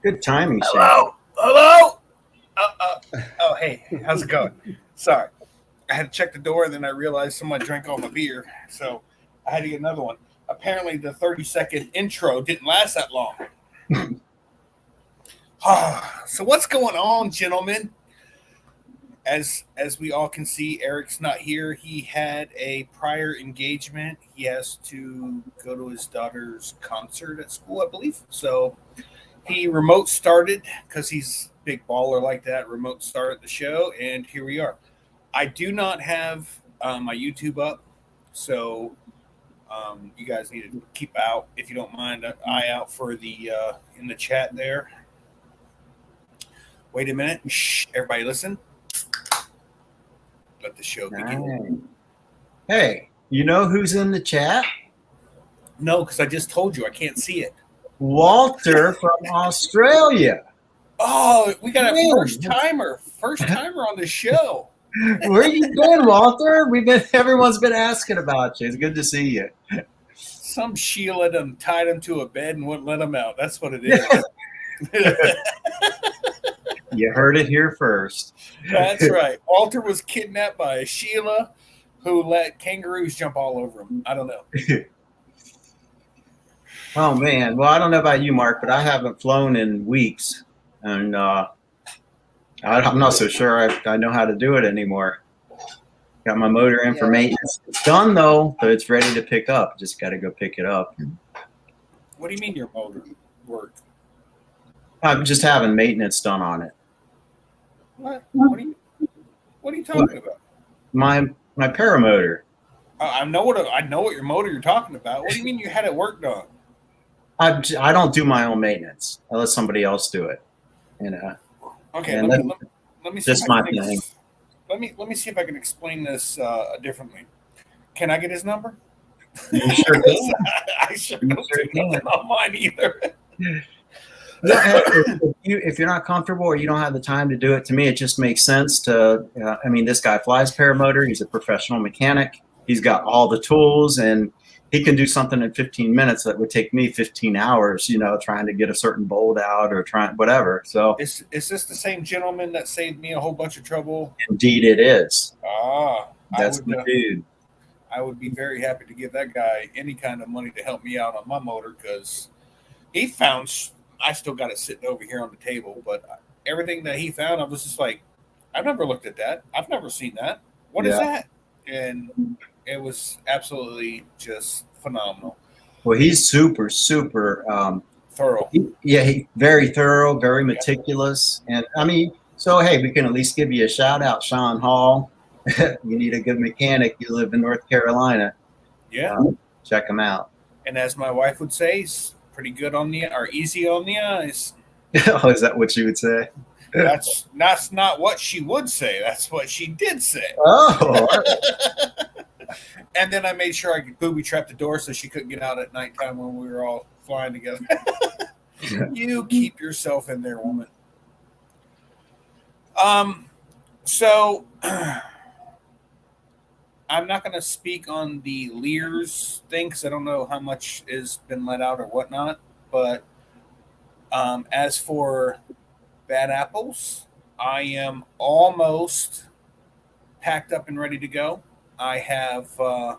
Good timing, Shane. Hello, hello. Oh, hey, how's it going? Sorry, I had to check the door, and then I realized someone drank all my beer, so I had to get another one. Apparently, the 30-second intro didn't last that long. So what's going on, gentlemen? As we all can see, Eric's not here. He had a prior engagement. He has to go to his daughter's concert at school, I believe. So he remote started because he's a big baller like that. Remote started the show, and here we are. I do not have my YouTube up, so you guys need to keep out, if you don't mind, an eye out for the in the chat there. Wait a minute. Shh, everybody listen. Let the show begin. Nice. Hey, you know who's in the chat? No, because I just told you I can't see it. Walter from Australia. Oh, we got a Man. first timer on the show. Where you been, Walter? Everyone's been asking about you. It's good to see you. Some Sheila done tied him to a bed and wouldn't let him out. That's what it is. You heard it here first. That's right. Walter was kidnapped by a Sheila who let kangaroos jump all over him. I don't know. Oh, man. Well, I don't know about you, Mark, but I haven't flown in weeks. And I'm not so sure I know how to do it anymore. Got my motor in for maintenance. It's done, though, so it's ready to pick up. Just got to go pick it up. What do you mean your motor worked? I'm just having maintenance done on it. What are you talking about? My paramotor. I know what your motor you're talking about. What do you mean you had it worked on? I don't do my own maintenance. I let somebody else do it. You know. Okay, let me see. Just my thing. Let me see if I can explain this differently. Can I get his number? You sure can. I sure don't do nothing on mine either. Yeah, if you're not comfortable or you don't have the time to do it, to me, it just makes sense to. I mean, this guy flies paramotor. He's a professional mechanic. He's got all the tools, and he can do something in 15 minutes that would take me 15 hours. Trying to get a certain bolt out or trying whatever. So, is this the same gentleman that saved me a whole bunch of trouble? Indeed, it is. That's the dude. I would be very happy to give that guy any kind of money to help me out on my motor because he found. I still got it sitting over here on the table, but everything that he found, I was just like, I've never looked at that. I've never seen that. What is that? And it was absolutely just phenomenal. Well, he's super thorough. He's very thorough, very meticulous. And I mean, so, hey, we can at least give you a shout out, Sean Hall. You need a good mechanic. You live in North Carolina. Yeah. Check him out. And as my wife would say, he's pretty good easy on the eyes. Oh, is that what she would say? That's not what she would say. That's what she did say. Oh. And then I made sure I could booby trap the door so she couldn't get out at nighttime when we were all flying together. You keep yourself in there, woman. So I'm not going to speak on the Lears thing because I don't know how much has been let out or whatnot. But as for Bad Apples, I am almost packed up and ready to go. I have. I'm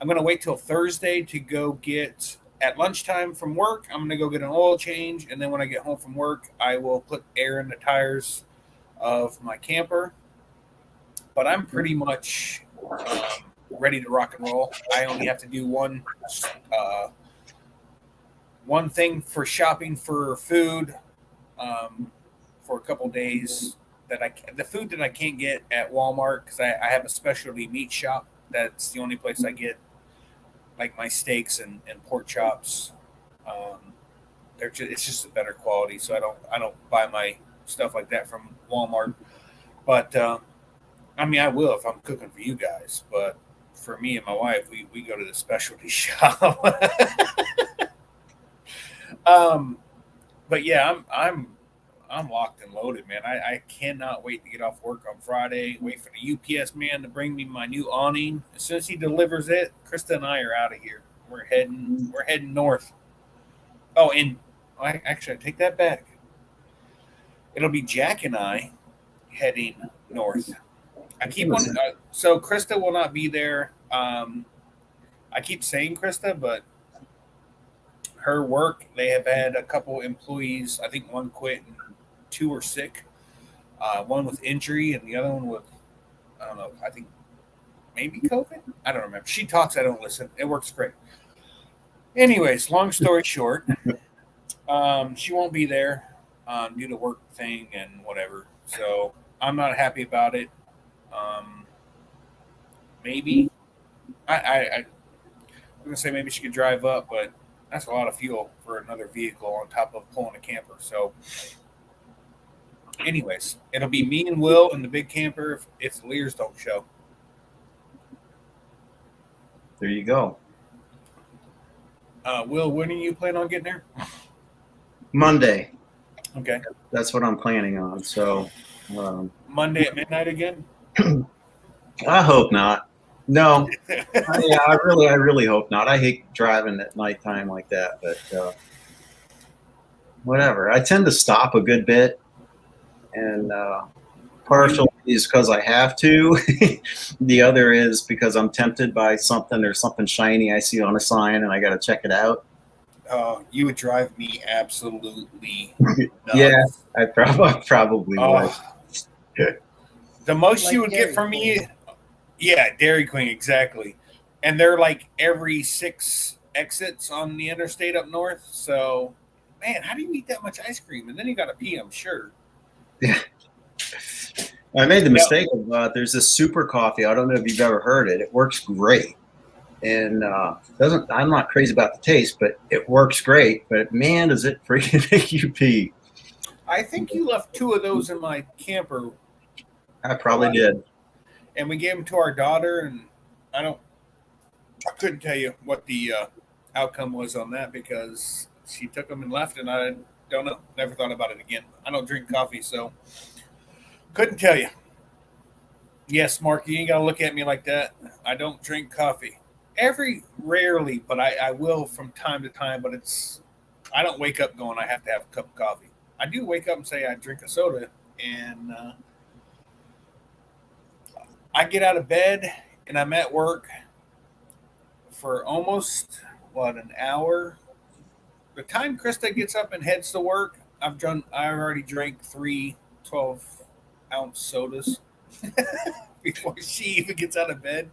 going to wait till Thursday to go get at lunchtime from work. I'm going to go get an oil change, and then when I get home from work, I will put air in the tires of my camper. But I'm pretty much ready to rock and roll. I only have to do one thing for shopping for food for a couple days. The food that I can't get at Walmart because I have a specialty meat shop. That's the only place I get like my steaks and pork chops. It's just a better quality, so I don't buy my stuff like that from Walmart. But I mean, I will if I'm cooking for you guys. But for me and my wife, we go to the specialty shop. But yeah, I'm locked and loaded, man. I cannot wait to get off work on Friday. Wait for the UPS man to bring me my new awning. As soon as he delivers it, Krista and I are out of here. We're heading north. Oh, and Actually, I take that back. It'll be Jack and I heading north. I keep on. So Krista will not be there. I keep saying Krista, but her work, they have had a couple employees. I think one quit and two are sick. One with injury and the other one with, I don't know, I think maybe COVID. I don't remember. She talks, I don't listen. It works great. Anyways, long story short, she won't be there due to work thing and whatever. So I'm not happy about it. Maybe I'm gonna say maybe she could drive up, but that's a lot of fuel for another vehicle on top of pulling a camper. So, anyways, it'll be me and Will in the big camper if the Lears don't show. There you go. Will, when are you planning on getting there? Monday. Okay. That's what I'm planning on. So Monday at midnight again? I hope not. No. I really hope not. I hate driving at nighttime like that, but whatever. I tend to stop a good bit, and partially is because I have to. The other is because I'm tempted by something or something shiny I see on a sign, and I got to check it out. You would drive me absolutely nuts. Yeah, I probably would. The most Like you would get from me, yeah, Dairy Queen, exactly. And they're like every 6 exits on the interstate up north. So, man, how do you eat that much ice cream? And then you got to pee, I'm sure. Yeah. I made the mistake of there's this super coffee. I don't know if you've ever heard it. It works great. And I'm not crazy about the taste, but it works great. But man, does it freaking make you pee. I think you left 2 of those in my camper. I probably did. And we gave them to our daughter, and I couldn't tell you what the outcome was on that because she took them and left, and I don't know. Never thought about it again. I don't drink coffee, so couldn't tell you. Yes, Mark, you ain't got to look at me like that. I don't drink coffee. Rarely, but I will from time to time, but I don't wake up going, I have to have a cup of coffee. I do wake up and say I drink a soda, and I get out of bed, and I'm at work for almost, an hour. The time Krista gets up and heads to work, I already drank 3 12-ounce sodas before she even gets out of bed.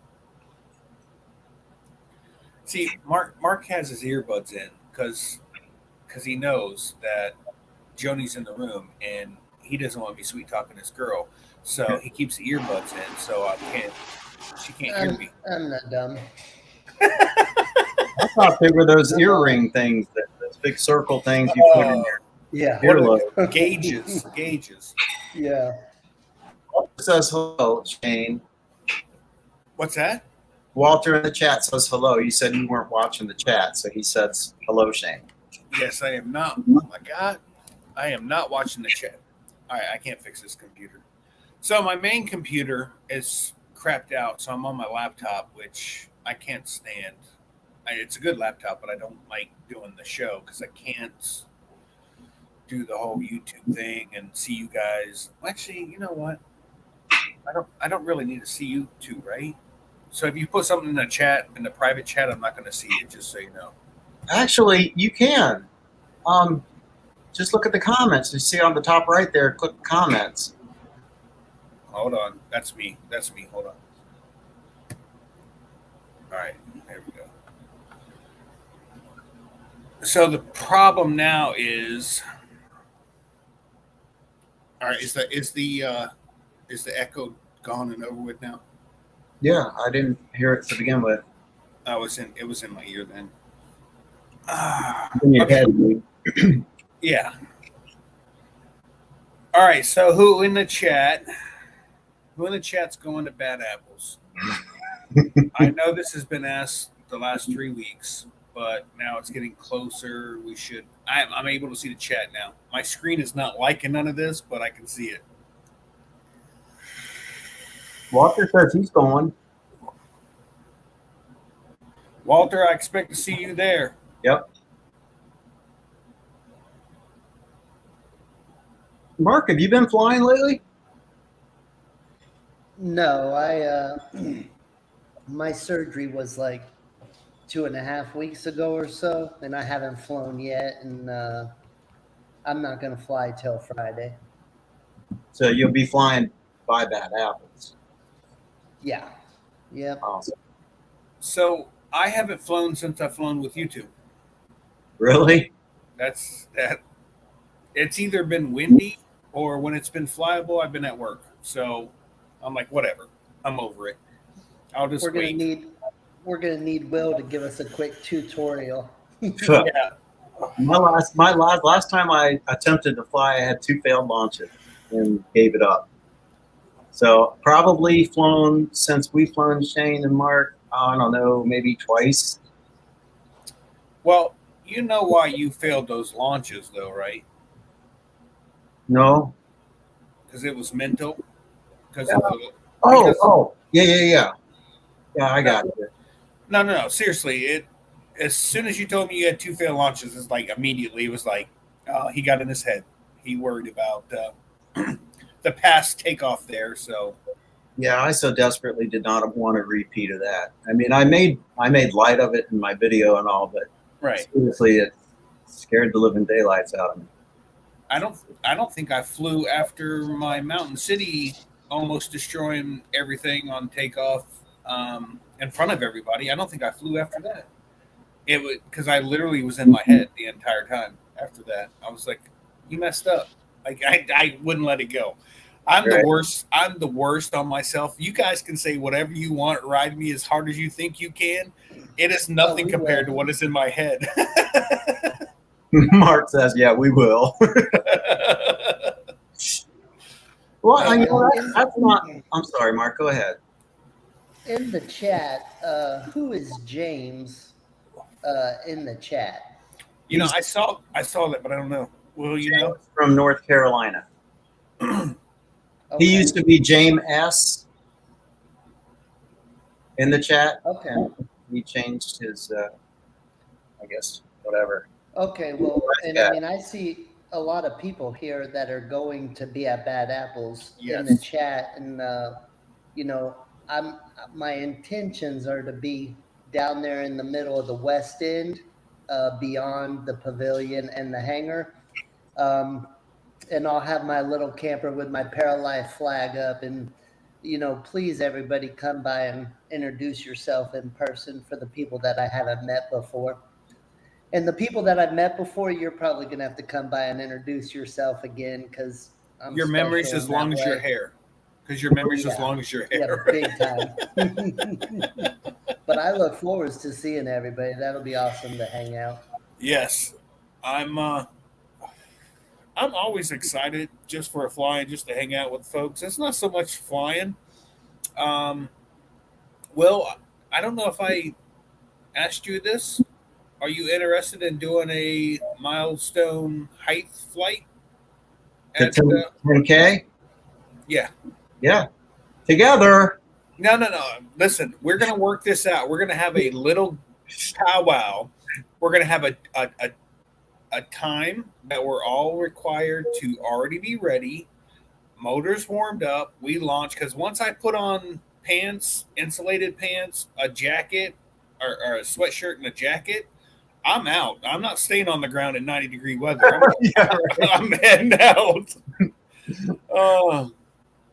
See, Mark has his earbuds in because he knows that Joni's in the room and he doesn't want me sweet talking this girl, so he keeps the earbuds in so she can't hear me. I'm not dumb. I thought they were those earring things, those big circle things you put in there. Yeah. Earlobe. Gauges. Yeah. Walter says hello, Shane. What's that? Walter in the chat says hello. You said you weren't watching the chat, so he says hello, Shane. Yes, I am not. Oh my God, I am not watching the chat. All right, I can't fix this computer. So my main computer is crapped out, so I'm on my laptop, which I can't stand. It's a good laptop, but I don't like doing the show because I can't do the whole YouTube thing and see you guys. Actually, you know what? I don't really need to see you two, right? So if you put something in the chat, in the private chat, I'm not going to see it, just so you know. Actually, you can. Just look at the comments. You see on the top right there, click comments. Hold on. That's me. Hold on. All right. There we go. So the problem now is, all right, is the echo gone and over with now? Yeah, I didn't hear it to begin with. It was in my ear then. In your head. Yeah. All right. So who in the chat's going to Bad Apples? I know this has been asked the last 3 weeks, but now it's getting closer. I'm able to see the chat now. My screen is not liking none of this, but I can see it. Walter says he's going. Walter, I expect to see you there. Yep. Mark, have you been flying lately? No, my surgery was like 2.5 weeks ago or so, and I haven't flown yet, and I'm not gonna fly till Friday. So you'll be flying by Bad Apples. Yeah. Yep. Awesome. So I haven't flown since I've flown with you two. Really? That's that. It's either been windy or when it's been flyable, I've been at work. So I'm like, whatever. I'm over it. I'll just We're gonna wait. need Will to give us a quick tutorial. Yeah. My last time I attempted to fly, I had 2 failed launches and gave it up. So probably flown since we've flown Shane and Mark. I don't know, maybe twice. Well, you know why you failed those launches, though, right? No. Because it was mental. Because Yeah. of the. Oh, Because, oh, yeah. Yeah, I got it. no. Seriously, it. As soon as you told me you had 2 failed launches, it's like immediately it was like, he got in his head. He worried about the past takeoff there. So Yeah, I so desperately did not want a repeat of that. I mean, I made light of it in my video and all, but right. seriously, it scared the living daylights out of me. I don't think I flew after my Mountain City almost destroying everything on takeoff in front of everybody. I don't think I flew after that. It was because I literally was in my head the entire time after that. I was like, you messed up. Like I wouldn't let it go. I'm Right. the worst. I'm the worst on myself. You guys can say whatever you want, ride me as hard as you think you can. It is nothing we compared will. to what is in my head. Mark says, "Yeah, we will." Well, I know that's not. I'm sorry, Mark. Go ahead. In the chat, who is James in the chat? You know, I saw that, but I don't know. Will you know? From North Carolina. Okay. He used to be James S. in the chat. Okay. He changed his, I guess, whatever. Okay, well, and Yeah. I mean, I see a lot of people here that are going to be at Bad Apples in Yes. the chat, and you know, my intentions are to be down there in the middle of the West End, beyond the pavilion and the hangar, and I'll have my little camper with my Paralife flag up, and please everybody come by and introduce yourself in person for the people that I haven't met before. And the people that I've met before, you're probably going to have to come by and introduce yourself again because Your memory's as long as your hair. Because your memory's as long as your hair. Yeah, big time. But I look forward to seeing everybody. That'll be awesome to hang out. Yes. I'm always excited just for a flying, just to hang out with folks. It's not so much flying. Well, I don't know if I asked you this. Are you interested in doing a milestone height flight? The 10K? Yeah. Yeah. Together. No. Listen, we're going to work this out. We're going to have a little powwow. We're going to have a time that we're all required to already be ready. Motors warmed up. We launch because once I put on pants, insulated pants, a jacket, or a sweatshirt and a jacket, I'm out. I'm not staying on the ground in 90-degree weather. I'm heading out.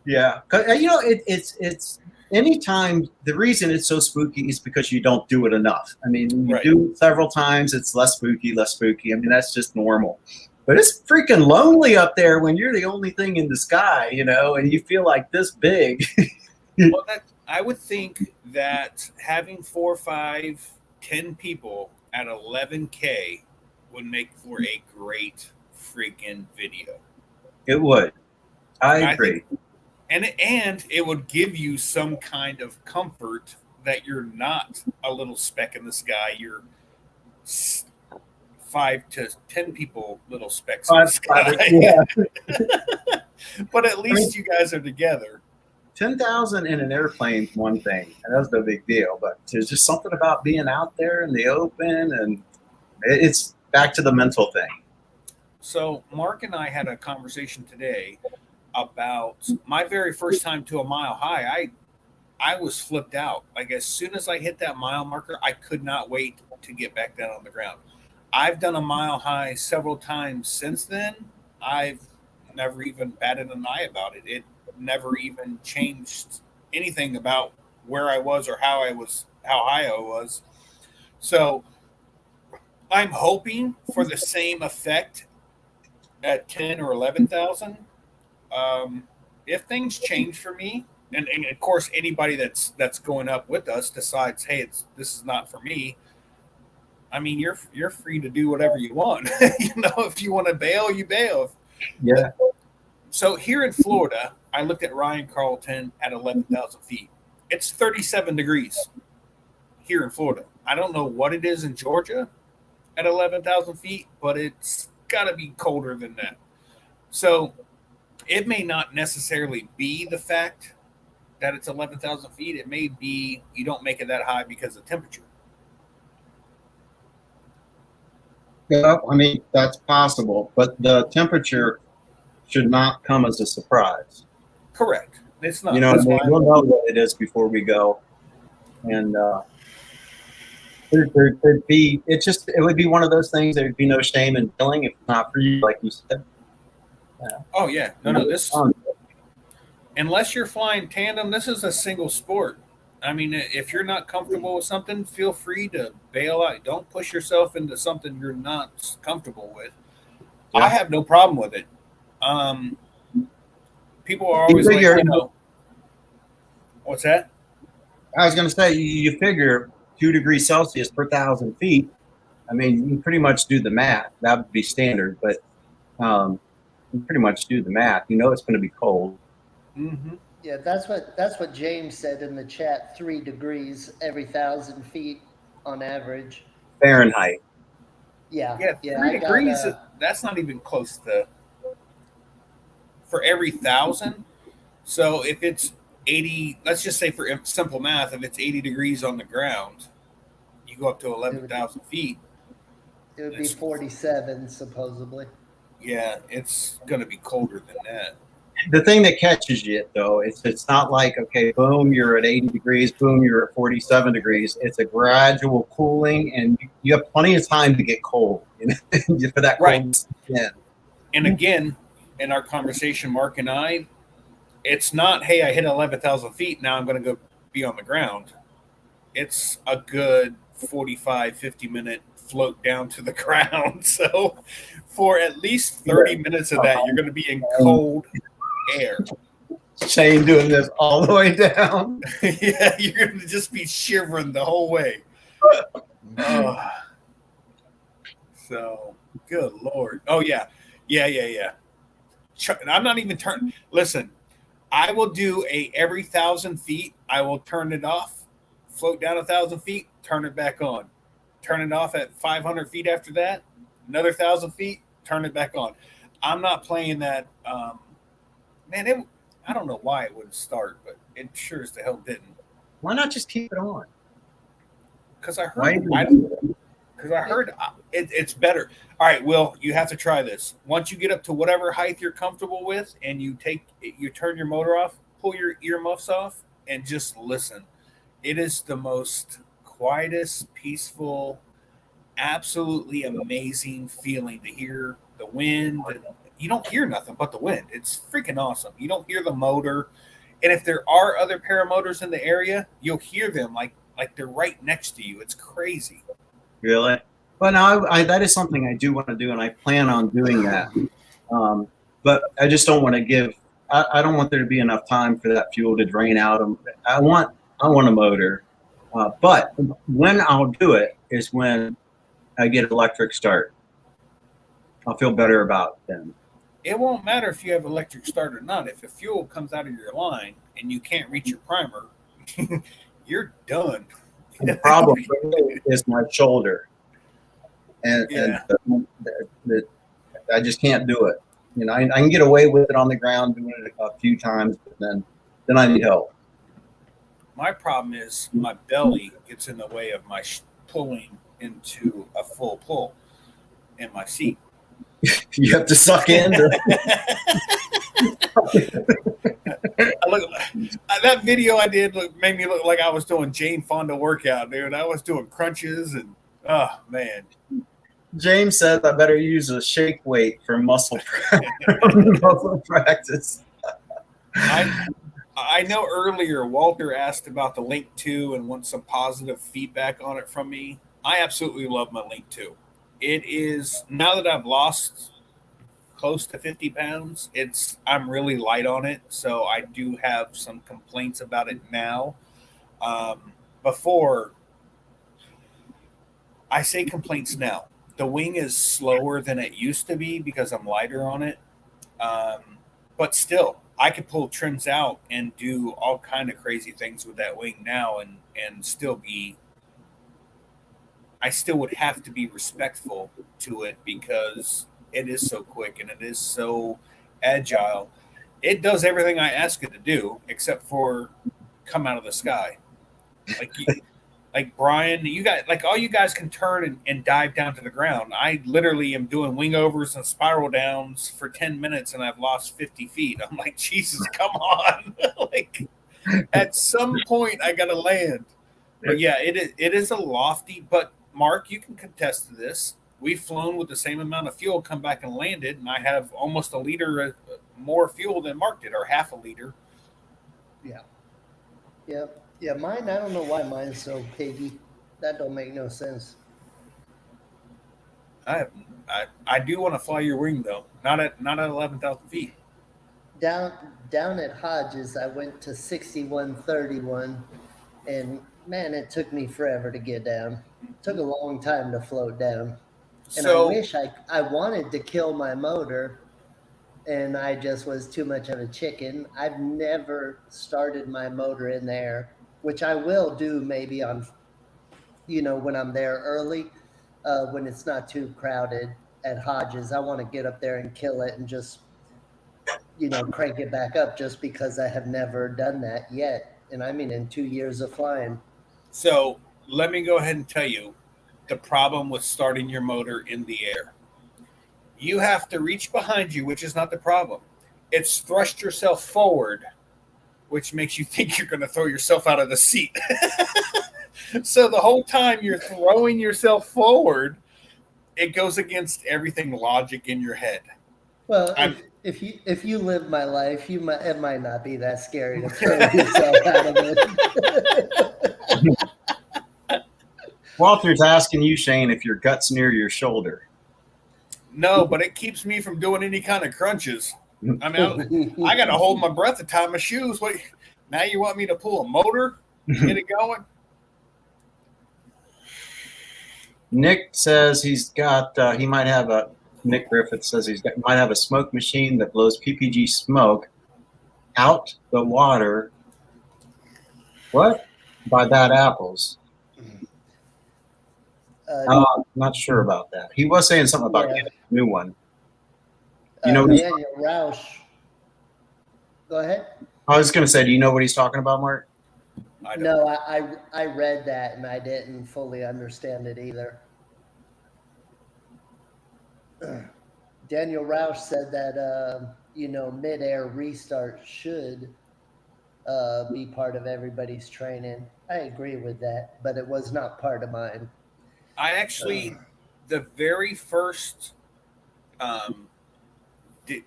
Yeah. It's anytime. The reason it's so spooky is because you don't do it enough. I mean, you do it several times, it's less spooky. I mean, that's just normal. But it's freaking lonely up there when you're the only thing in the sky, and you feel like this big. Well, I would think that having 4, 5, 10 people at 11K would make for a great freaking video. It would. I agree. And it would give you some kind of comfort that you're not a little speck in the sky. You're 5 to 10 people, little specks in the sky. Yeah. But at least you guys are together. 10,000 in an airplane is one thing, and that's no big deal. But there's just something about being out there in the open, and it's back to the mental thing. So Mark and I had a conversation today about my very first time to a mile high. I was flipped out. Like as soon as I hit that mile marker, I could not wait to get back down on the ground. I've done a mile high several times since then. I've never even batted an eye about it. It never even changed anything about where I was or how high I was. So I'm hoping for the same effect at 10 or 11,000. Um, if things change for me, and of course anybody that's going up with us decides, hey, this is not for me. I mean, you're free to do whatever you want. If you want to bail, you bail. Yeah. So here in Florida, I looked at Ryan Carlton at 11,000 feet. It's 37 degrees here in Florida. I don't know what it is in Georgia at 11,000 feet, but it's got to be colder than that. So it may not necessarily be the fact that it's 11,000 feet. It may be you don't make it that high because of temperature. Yeah, I mean, that's possible, but the temperature should not come as a surprise. Correct. It's not. You know, we'll know what it is before we go. And there could be, it would be one of those things. There'd be no shame in billing if it's not for you, like you said. Oh, yeah. No, unless you're flying tandem, this is a single sport. I mean, if you're not comfortable with something, feel free to bail out. Don't push yourself into something you're not comfortable with. Yeah. I have no problem with it. People are always like, what's that? I was going to say, you figure 2 degrees Celsius per 1,000 feet. I mean, you pretty much do the math. That would be standard, but you pretty much do the math. You know it's going to be cold. Mm-hmm. Yeah, that's what James said in the chat. 3 degrees every 1,000 feet on average. Fahrenheit. Yeah. 3 degrees. That's not even close to for every 1,000. So if it's 80, let's just say for simple math, if it's 80 degrees on the ground, you go up to 11,000 feet. It would be 47 supposedly. Yeah, it's going to be colder than that. The thing that catches you, though, it's not like, okay, boom, you're at 80 degrees, boom, you're at 47 degrees. It's a gradual cooling, and you have plenty of time to get cold for that right. Yeah. And again, in our conversation, Mark and I, it's not, hey, I hit 11,000 feet, now I'm going to go be on the ground. It's a good 45, 50-minute float down to the ground. So for at least 30 minutes of that, you're going to be in cold air. Shane doing this all the way down. Yeah, you're going to just be shivering the whole way. So, good Lord. Oh, yeah. I'm not even turning. Listen, I will do every 1,000 feet, I will turn it off, float down 1,000 feet, turn it back on. Turn it off at 500 feet after that, another 1,000 feet, turn it back on. I'm not playing that. I don't know why it wouldn't start, but it sure as the hell didn't. Why not just keep it on? Because I heard it's better. All right, Will, you have to try this. Once you get up to whatever height you're comfortable with, and you turn your motor off, pull your earmuffs off, and just listen. It is the most quietest, peaceful, absolutely amazing feeling to hear the wind. You don't hear nothing but the wind. It's freaking awesome. You don't hear the motor. And if there are other paramotors in the area, you'll hear them like they're right next to you. It's crazy. Really? But now that is something I do want to do, and I plan on doing that. But I just don't want to I don't want there to be enough time for that fuel to drain out. I want a motor. But when I'll do it is when I get electric start. I'll feel better about them. It won't matter if you have electric start or not. If the fuel comes out of your line and you can't reach your primer, you're done. The problem is my shoulder, and I just can't do it. You know, I can get away with it on the ground doing it a few times, but then I need help. My problem is my belly gets in the way of my pulling into a full pull in my seat. You have to suck in. That video I did made me look like I was doing Jane Fonda workout, dude. I was doing crunches and oh man. James said I better use a shake weight for muscle practice. I know earlier Walter asked about the Link 2 and wants some positive feedback on it from me. I absolutely love my Link 2. It is, now that I've lost close to 50 pounds, I'm really light on it, so I do have some complaints about it now. Before, I say complaints now. The wing is slower than it used to be because I'm lighter on it. But still, I could pull trims out and do all kind of crazy things with that wing now and still be, I still would have to be respectful to it because it is so quick and it is so agile. It does everything I ask it to do except for come out of the sky. Like Brian, you guys, like all you guys can turn and dive down to the ground. I literally am doing wing overs and spiral downs for 10 minutes and I've lost 50 feet. I'm like, Jesus, come on. Like at some point I got to land. But yeah, it is a lofty, but Mark, you can contest to this. We've flown with the same amount of fuel, come back and landed, and I have almost a liter more fuel than Mark did, or half a liter. Yeah. Yep. Yeah, mine, I don't know why mine's so piggy. That don't make no sense. I do want to fly your wing though. Not at 11,000 feet. Down at Hodges, I went to 6131, and man, it took me forever to get down. It took a long time to float down. And I wish I wanted to kill my motor, and I just was too much of a chicken. I've never started my motor in the air, which I will do maybe on, when I'm there early, when it's not too crowded at Hodges. I want to get up there and kill it and just, crank it back up just because I have never done that yet. And I mean, in 2 years of flying. So let me go ahead and tell you the problem with starting your motor in the air. You have to reach behind you, which is not the problem. It's thrust yourself forward, which makes you think you're going to throw yourself out of the seat. So the whole time you're throwing yourself forward, it goes against everything logic in your head. Well, if you live my life, it might not be that scary to throw yourself out of it. Walter's asking you, Shane, if your gut's near your shoulder. No, but it keeps me from doing any kind of crunches. I mean, I got to hold my breath to tie my shoes. What? Now you want me to pull a motor, get it going? Nick says he's got. He might have a. Nick Griffith says might have a smoke machine that blows PPG smoke out the water. What? By Bad Apples. I'm not sure about that. He was saying something about getting a new one. Daniel Roush. Go ahead. I was going to say, do you know what he's talking about, Mark? No, I read that and I didn't fully understand it either. Daniel Roush said that mid-air restart should be part of everybody's training. I agree with that, but it was not part of mine. I actually, the very first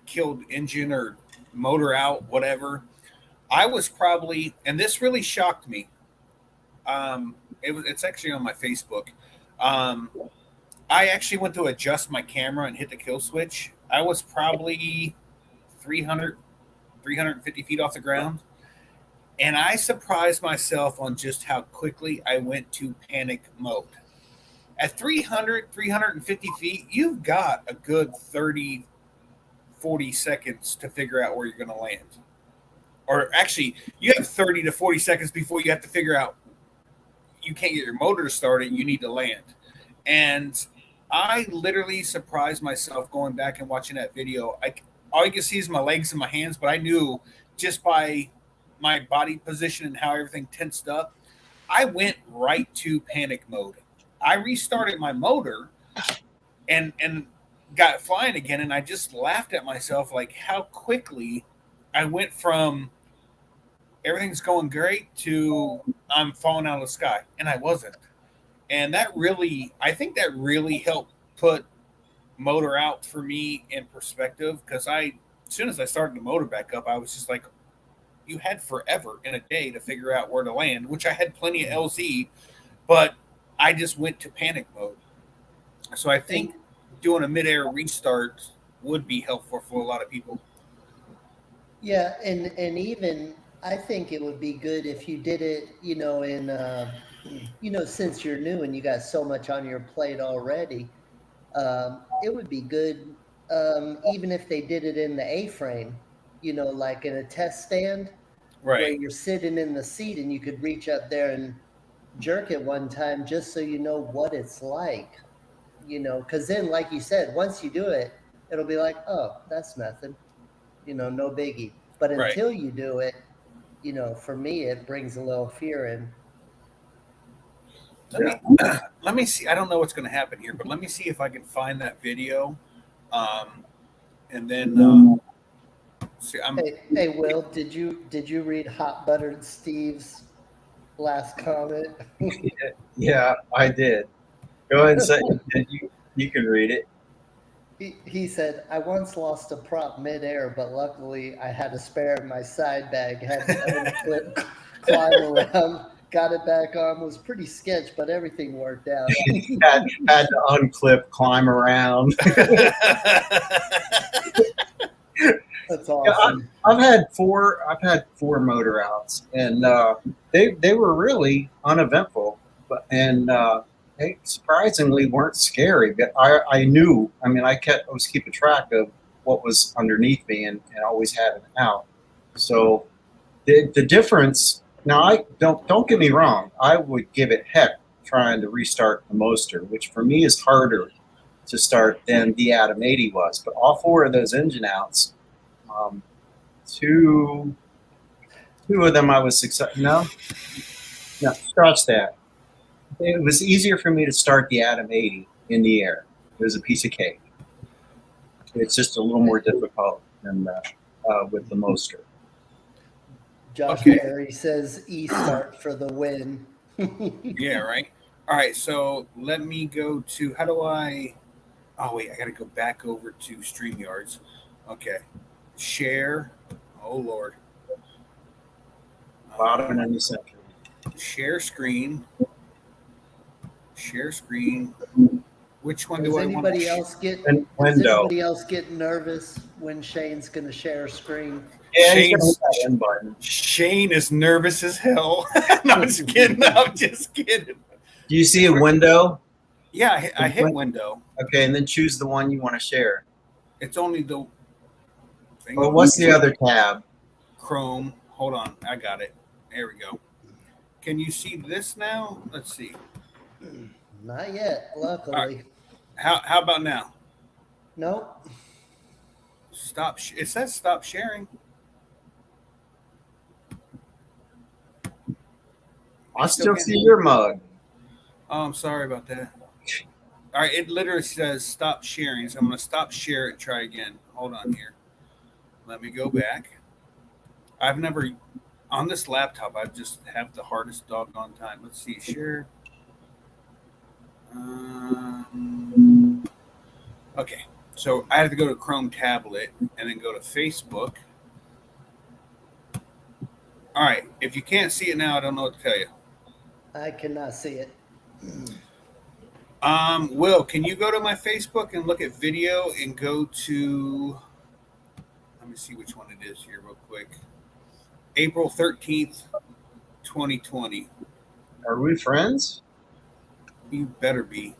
killed engine or motor out, whatever, I was probably, and this really shocked me. It's actually on my Facebook. I actually went to adjust my camera and hit the kill switch. I was probably 350 feet off the ground. And I surprised myself on just how quickly I went to panic mode. At 350 feet, you've got a good 30, 40 seconds to figure out where you're going to land. Or actually, you have 30 to 40 seconds before you have to figure out you can't get your motor to start it, you need to land. And I literally surprised myself going back and watching that video. All you can see is my legs and my hands, but I knew just by my body position and how everything tensed up, I went right to panic mode. I restarted my motor, and got flying again, and I just laughed at myself like how quickly I went from everything's going great to I'm falling out of the sky, and I wasn't. And that really, I think that really helped put motor out for me in perspective because as soon as I started the motor back up, I was just like, you had forever in a day to figure out where to land, which I had plenty of LZ, but I just went to panic mode. So I think doing a midair restart would be helpful for a lot of people. Yeah, and even I think it would be good if you did it, since you're new and you got so much on your plate already, it would be good, even if they did it in the A-frame, like in a test stand where Right. you're sitting in the seat and you could reach up there and jerk it one time just so you know what it's like, because then, like you said, once you do it, it'll be like, oh, that's nothing, no biggie. But Right. until you do it, for me, it brings a little fear in. Let me see. I don't know what's going to happen here, but let me see if I can find that video. And then see, Hey, Will, did you read Hot Buttered Steve's last comment? Yeah, I did. Go ahead and say you can read it. He said, I once lost a prop midair, but luckily I had a spare in my side bag, had to unclip, climb around, got it back on, was pretty sketch, but everything worked out. had to unclip, climb around. That's awesome. I've had four motor outs, and they were really uneventful, and they surprisingly weren't scary. But I knew. I mean, I was keeping track of what was underneath me, and always had an out. So the difference. Now, I don't get me wrong. I would give it heck trying to restart the Moster, which for me is harder to start than the Atom 80 was. But all four of those engine outs. Two of them I was successful. No, scratch that. It was easier for me to start the Atom 80 in the air. It was a piece of cake. It's just a little more difficult than with the Moster. Josh Perry says E-start for the win. Yeah, right. All right, so let me go to how do I? Oh wait, I got to go back over to StreamYards. Okay, share. Oh Lord. Bottom and the center. Share screen. Share screen. Which one Does do I want? Anybody else get? And Does window. anybody else get nervous when Shane's going to share a screen? Yeah, Shane is nervous as hell. No, I'm just kidding. I'm just kidding. Do you see a window? Yeah, I hit window. Okay, and then choose the one you want to share. It's only the. Well, what's the other tab? Chrome. Hold on, I got it. There we go. Can you see this now? Let's see. Not yet, luckily. Right. How about now? Nope. Stop. It says stop sharing. I still see your mug. Oh, I'm sorry about that. All right, it literally says stop sharing. So I'm going to stop share it. Try again. Hold on here. Let me go back. I've never, on this laptop, I just have the hardest doggone time. Let's see. Share. Okay. So I have to go to Chrome tablet and then go to Facebook. All right. If you can't see it now, I don't know what to tell you. I cannot see it. Will, can you go to my Facebook and look at video and go to, let me see which one it is here real quick. April 13th, 2020. Are we friends? You better be.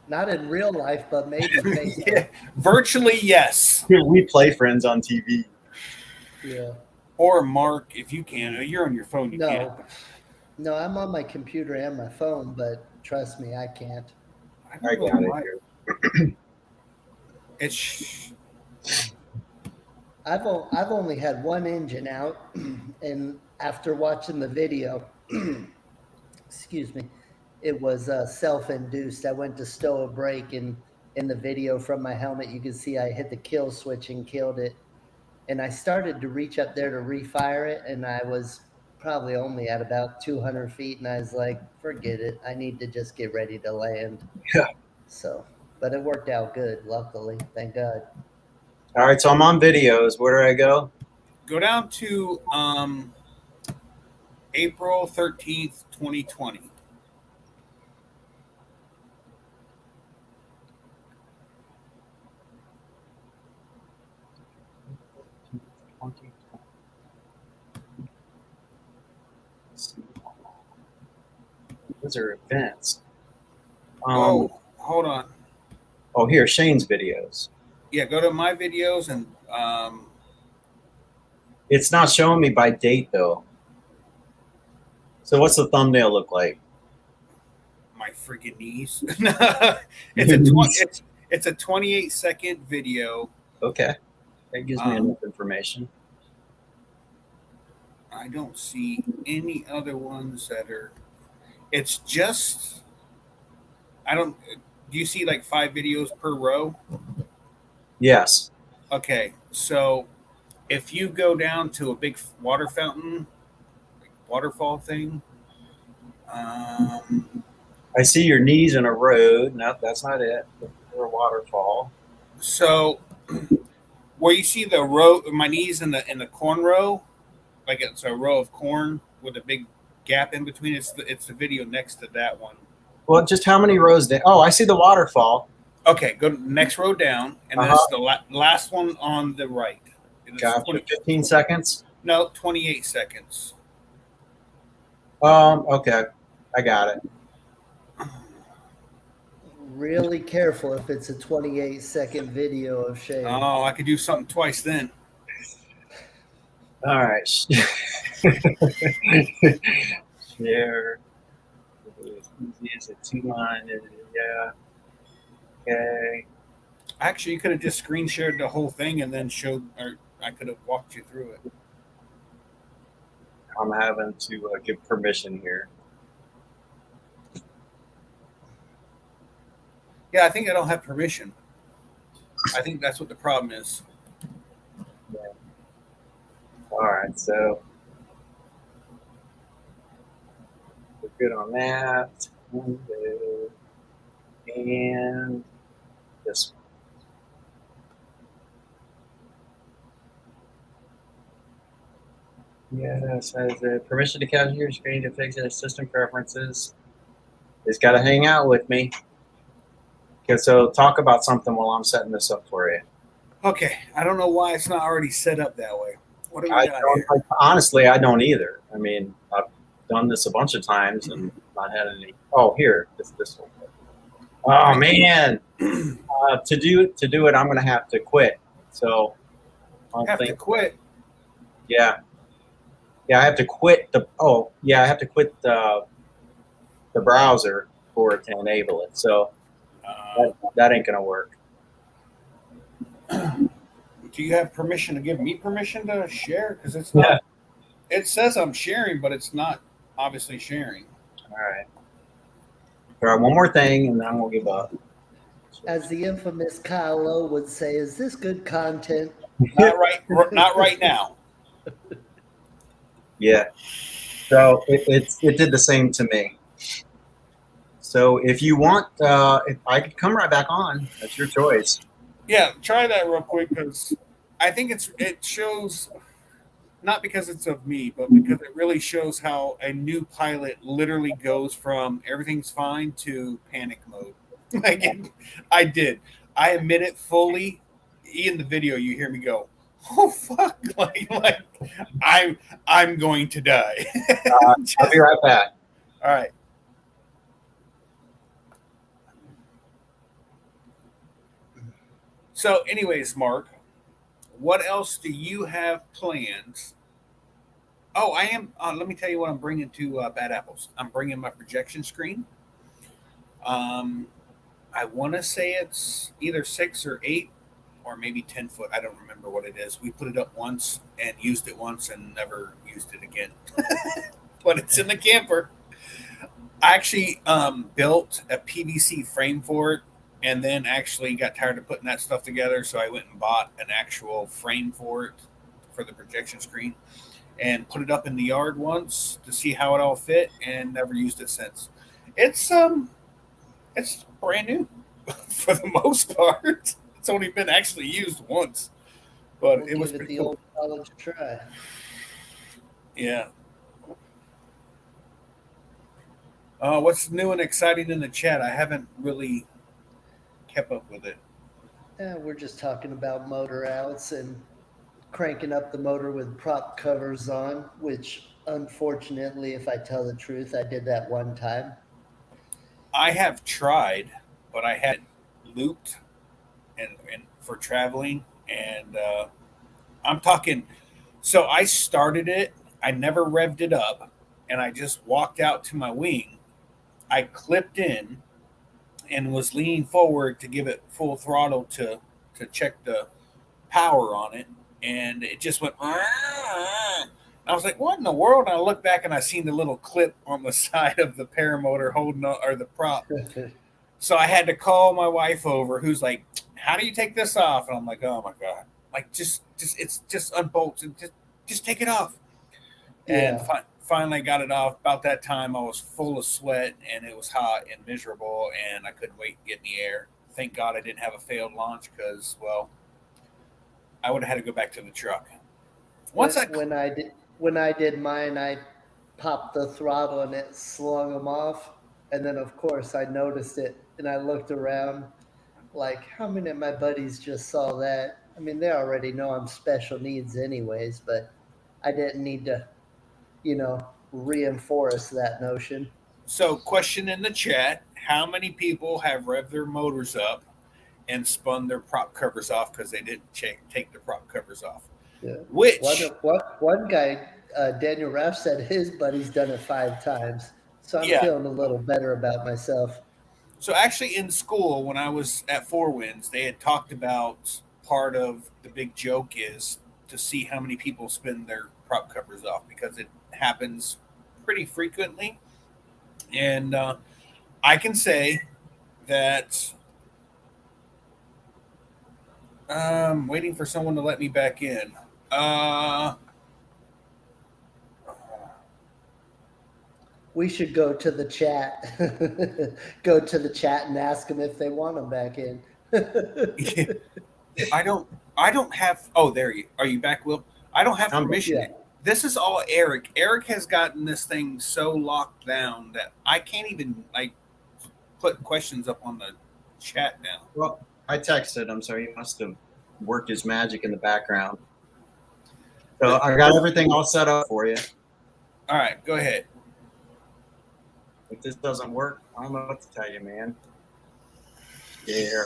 Not in real life, but maybe Facebook. Yeah, virtually, yes. We play friends on TV. Yeah. Or Mark, if you can. You're on your phone. You can't. No, I'm on my computer and my phone, but trust me, I can't. I got it. It's. I've only had one engine out, and after watching the video, excuse me, it was self-induced. I went to stow a brake, and in the video from my helmet, you can see I hit the kill switch and killed it. And I started to reach up there to refire it, and I was probably only at about 200 feet, and I was like, forget it. I need to just get ready to land. Yeah. So, but it worked out good, luckily. Thank God. All right, so I'm on videos. Where do I go? Go down to April 13th, 2020. Those are events. Oh, hold on. Oh, here, Shane's videos. Yeah, go to my videos and It's not showing me by date though. So what's the thumbnail look like? my freaking knees. It's a 28-second video. Okay, that gives me enough information. I don't see any other ones that are. It's just. I don't. Do you see like 5 videos per row? Yes. Okay, so if you go down to a big water fountain, like waterfall thing, I see your knees in a road. No, that's not it. Or a waterfall. so where you see the row, my knees in the corn row, like it's a row of corn with a big gap in between. It's the video next to that one. Well, just how many rows down? Oh, I see the waterfall. Okay, go to the next row down, and that's the last one on the right. Gotcha. 15 seconds? No, 28 seconds. Okay. I got it. Really careful if it's a 28-second video of Shane. Oh, I could do something twice then. All right. Share. Easy as a 2-line. Yeah. Okay. Actually, you could have just screen shared the whole thing and then showed, or I could have walked you through it. I'm having to give permission here. Yeah, I think I don't have permission. I think that's what the problem is. Yeah. All right, so we're good on that. And this one. Yes, has permission to capture your screen to fix it. System preferences. It's got to hang out with me. Okay, so talk about something while I'm setting this up for you. Okay, I don't know why it's not already set up that way. What do we got here? Honestly, I don't either. I mean, I've done this a bunch of times and not had any. Oh, here, this one. Oh man, to do it, I'm gonna have to quit. So I have to quit. Yeah, I have to quit the. Oh, yeah, I have to quit the browser for it to enable it. So that ain't gonna work. Do you have permission to give me permission to share? Because it's not. Yeah. It says I'm sharing, but it's not obviously sharing. All right. All right, one more thing, and then I'm gonna give up. As the infamous Kyle Lowe would say, "Is this good content?" Not right. Not right now. Yeah. So it did the same to me. So if you want, if I could come right back on, that's your choice. Yeah, try that real quick because I think it shows, not because it's of me, but because it really shows how a new pilot literally goes from everything's fine to panic mode. I admit it fully. In the video, you hear me go, "Oh fuck!" like I'm going to die. I'll be right back. All right. So, anyways, Mark, what else do you have planned? Oh, I am. Let me tell you what I'm bringing to Bad Apples. I'm bringing my projection screen. I want to say it's either 6 or 8 or maybe 10 foot. I don't remember what it is. We put it up once and used it once and never used it again. But it's in the camper. I actually built a PVC frame for it and then actually got tired of putting that stuff together, so I went and bought an actual frame for it for the projection screen and put it up in the yard once to see how it all fit, and never used it since. It's it's brand new for the most part. It's only been actually used once, but We'll it was give it pretty the cool. old college try. Yeah. What's new and exciting in the chat? I haven't really kept up with it. Yeah, we're just talking about motor outs and cranking up the motor with prop covers on, which unfortunately, if I tell the truth, I did that one time. I have tried, but I had looped and for traveling, and I'm talking. So I started it. I never revved it up, and I just walked out to my wing. I clipped in and was leaning forward to give it full throttle to check the power on it, and it just went. I was like, "What in the world?" And I looked back and I seen the little clip on the side of the paramotor holding on, or the prop. So I had to call my wife over, who's like, "How do you take this off?" And I'm like, "Oh my god!" Like just it's just unbolts and just take it off. And Yeah. finally got it off. About that time, I was full of sweat and it was hot and miserable, and I couldn't wait to get in the air. Thank God I didn't have a failed launch because, well, I would have had to go back to the truck. When, Once I when I did mine, I popped the throttle and it slung them off. And then, of course, I noticed it and I looked around like, how many of my buddies just saw that? I mean, they already know I'm special needs, anyways, but I didn't need to, you know, reinforce that notion. So, question in the chat: how many people have revved their motors up and spun their prop covers off because they didn't take the prop covers off? Yeah. Which, One guy, Daniel Raff, said his buddy's done it 5 times. So I'm yeah. feeling a little better about myself. So, actually, in school, when I was at Four Winds, they had talked about part of the big joke is to see how many people spin their prop covers off because it happens pretty frequently. And I can say that I'm waiting for someone to let me back in. Uh, We should go to the chat. Go to the chat and ask them if they want them back in. I don't. I don't have. Oh, there you are. You back, Will? I don't have I'm- permission. yeah. This is all Eric. Eric has gotten this thing so locked down that I can't even like put questions up on the chat now. Well, I texted him, so he must have worked his magic in the background. So I got everything all set up for you. All right, go ahead. If this doesn't work, I don't know what to tell you, man. Share.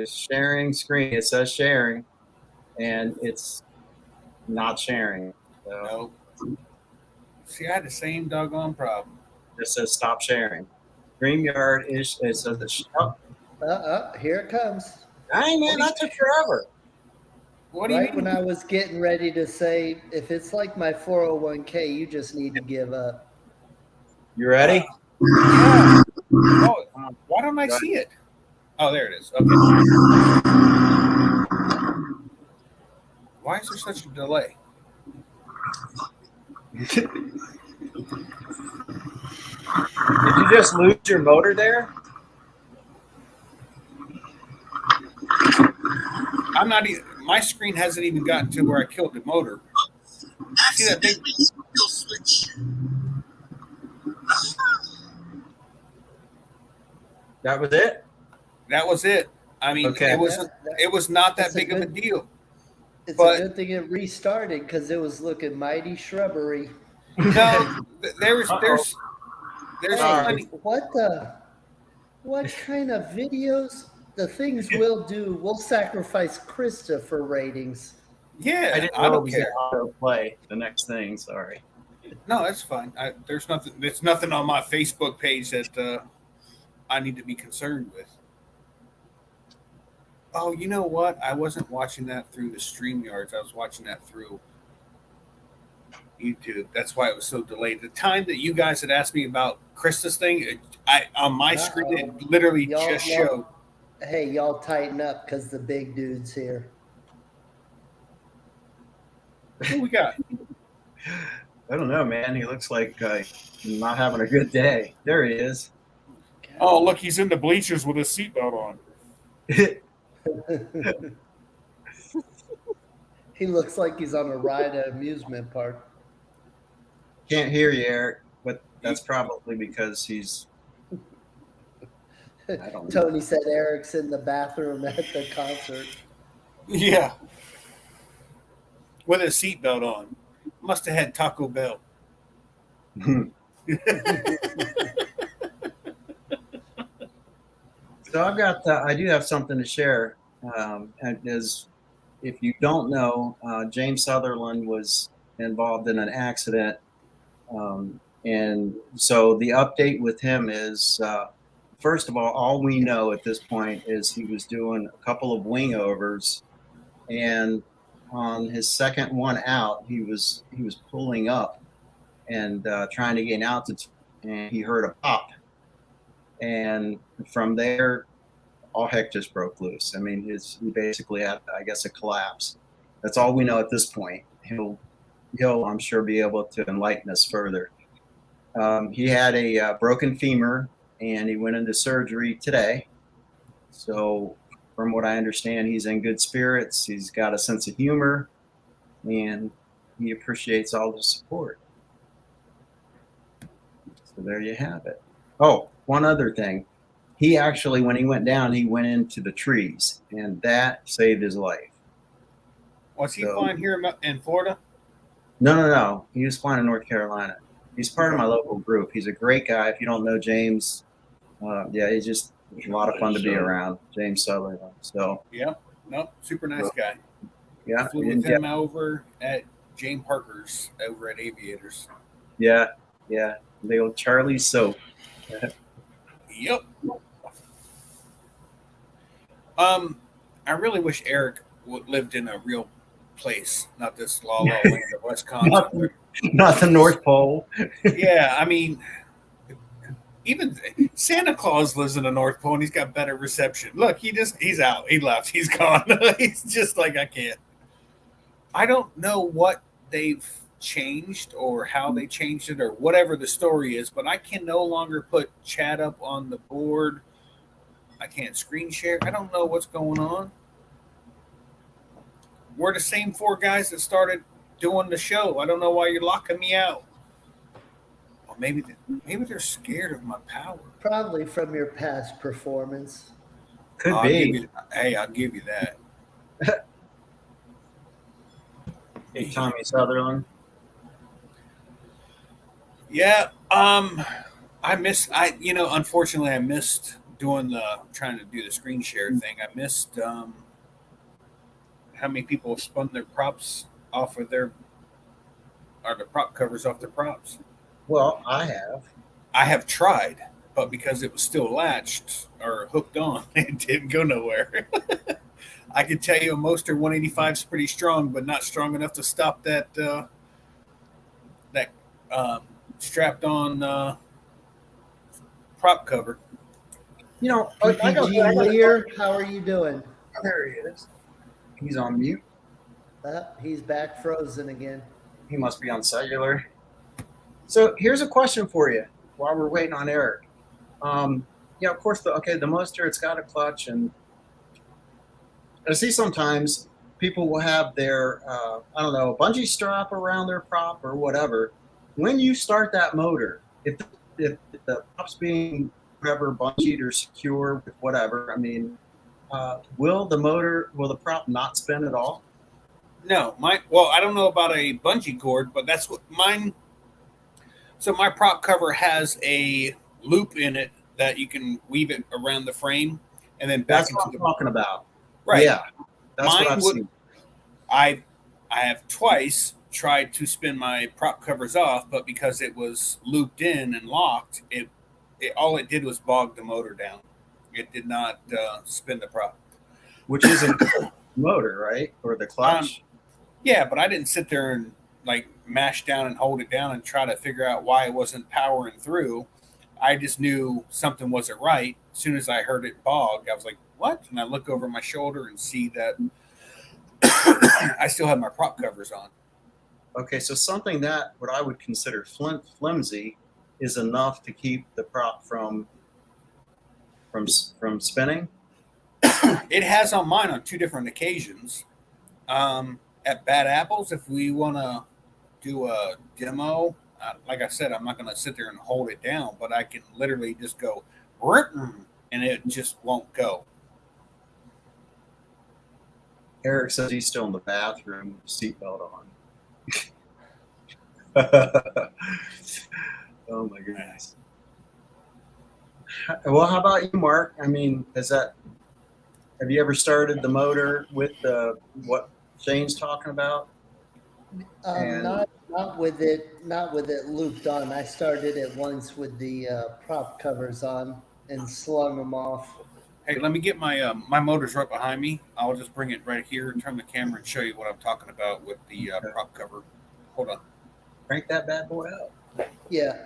Sharing screen. It says sharing, and it's not sharing. So No. See, I had the same doggone problem. it says stop sharing. StreamYard is. It says that. Oh, Here it comes. dang, man, that took forever. What do you Right mean? when I was getting ready to say, if it's like my 401k, you just need to give up. You ready? Yeah. Oh, why don't I see it? Oh, there it is. Okay. Why is there such a delay? Did you just lose your motor there? I'm not even. My screen hasn't even gotten to where I killed the motor. See that big? Switch. That was it? That was it. I mean, Okay. it was not that That's a big of a good- deal. It's But- a good thing it restarted because it was looking mighty shrubbery. No, there's Sorry. plenty. What kind of videos? The things we'll do, we'll sacrifice Krista for ratings. Yeah, I didn't I know it don't was care. auto play. The next thing, sorry. No, that's fine. There's nothing. There's nothing on my Facebook page that I need to be concerned with. Oh, you know what? I wasn't watching that through the StreamYards. I was watching that through YouTube. That's why it was so delayed. The time that you guys had asked me about Krista's thing, on my screen it literally just showed. Hey, y'all tighten up because the big dude's here. Who we got? I don't know, man. He looks like not having a good day. There he is. Oh, look, he's in the bleachers with his seatbelt on. He looks like he's on a ride at an amusement park. Can't hear you, Eric, but that's probably because he's. I don't know. Tony said Eric's in the bathroom at the concert. Yeah. With his seatbelt on. Must have had Taco Bell. So I do have something to share. As if you don't know, James Sutherland was involved in an accident, and so the update with him is, first of all we know at this point is he was doing a couple of wing overs, and on his second one out, he was pulling up and trying to gain altitude, and he heard a pop. And from there, all heck just broke loose. I mean, he basically had, I guess, a collapse. That's all we know at this point. He'll I'm sure, be able to enlighten us further. He had a broken femur, and he went into surgery today. So from what I understand, he's in good spirits. He's got a sense of humor, and he appreciates all the support. So there you have it. Oh, one other thing. He actually, when he went down, he went into the trees, and that saved his life. Was he flying here in Florida? No. He was flying in North Carolina. He's part of my local group. He's a great guy. If you don't know James, he's just a lot of fun to be around. James Sutherland. So yeah, super nice guy. Yeah, flew with him over at Jane Parker's over at Aviators. Yeah, the old Charlie Soap. Yep. I really wish Eric lived in a real place, not this la la land of Wisconsin. Not the North Pole. Yeah, I mean, even Santa Claus lives in the North Pole and he's got better reception. Look, he's out. He left. He's gone. He's just like, I can't. I don't know what they've changed or how they changed it or whatever the story is, but I can no longer put chat up on the board. I can't screen share. I don't know what's going on. We're the same four guys that started doing the show. I don't know why you're locking me out. Or maybe they're scared of my power. Probably from your past performance. Could be. I'll give you that. Hey, Tommy Sutherland. Yeah. Unfortunately I missed trying to do the screen share thing. I missed how many people spun their props off of the prop covers off their props. Well, I have tried, but because it was still latched or hooked on, it didn't go nowhere. I can tell you a Moster 185 is pretty strong, but not strong enough to stop that strapped on prop cover. Lear, how are you doing? There he is. He's on mute. He's back frozen again. He must be on cellular. So here's a question for you while we're waiting on Eric. Of course, the Moster, it's got a clutch, and I see sometimes people will have their, bungee strap around their prop or whatever. When you start that motor, if the prop's being whatever bungeed or secure with whatever, will the prop not spin at all? No, I don't know about a bungee cord, but that's what mine. So my prop cover has a loop in it that you can weave it around the frame and then back into what I'm talking about. Right. Yeah. That's what I've seen. I have twice tried to spin my prop covers off, but because it was looped in and locked, it all it did was bog the motor down. It did not spin the prop. Which is a motor, right? Or the clutch? Yeah, but I didn't sit there and like mash down and hold it down and try to figure out why it wasn't powering through. I just knew something wasn't right. As soon as I heard it bog, I was like, "What?" And I look over my shoulder and see that I still have my prop covers on. Okay, so something that what I would consider flimsy is enough to keep the prop from spinning. It has on mine on 2 different occasions. At Bad Apples, if we want to do a demo, like I said, I'm not going to sit there and hold it down, but I can literally just go, and it just won't go. Eric says he's still in the bathroom, seatbelt on. Oh my goodness. Well, how about you, Mark? I mean, have you ever started the motor with what Shane's talking about? Not with it looped on. I started it once with the prop covers on and slung them off. Hey, let me get my my motor's right behind me. I'll just bring it right here and turn the camera and show you what I'm talking about with the prop cover. Hold on. Crank that bad boy up. Yeah.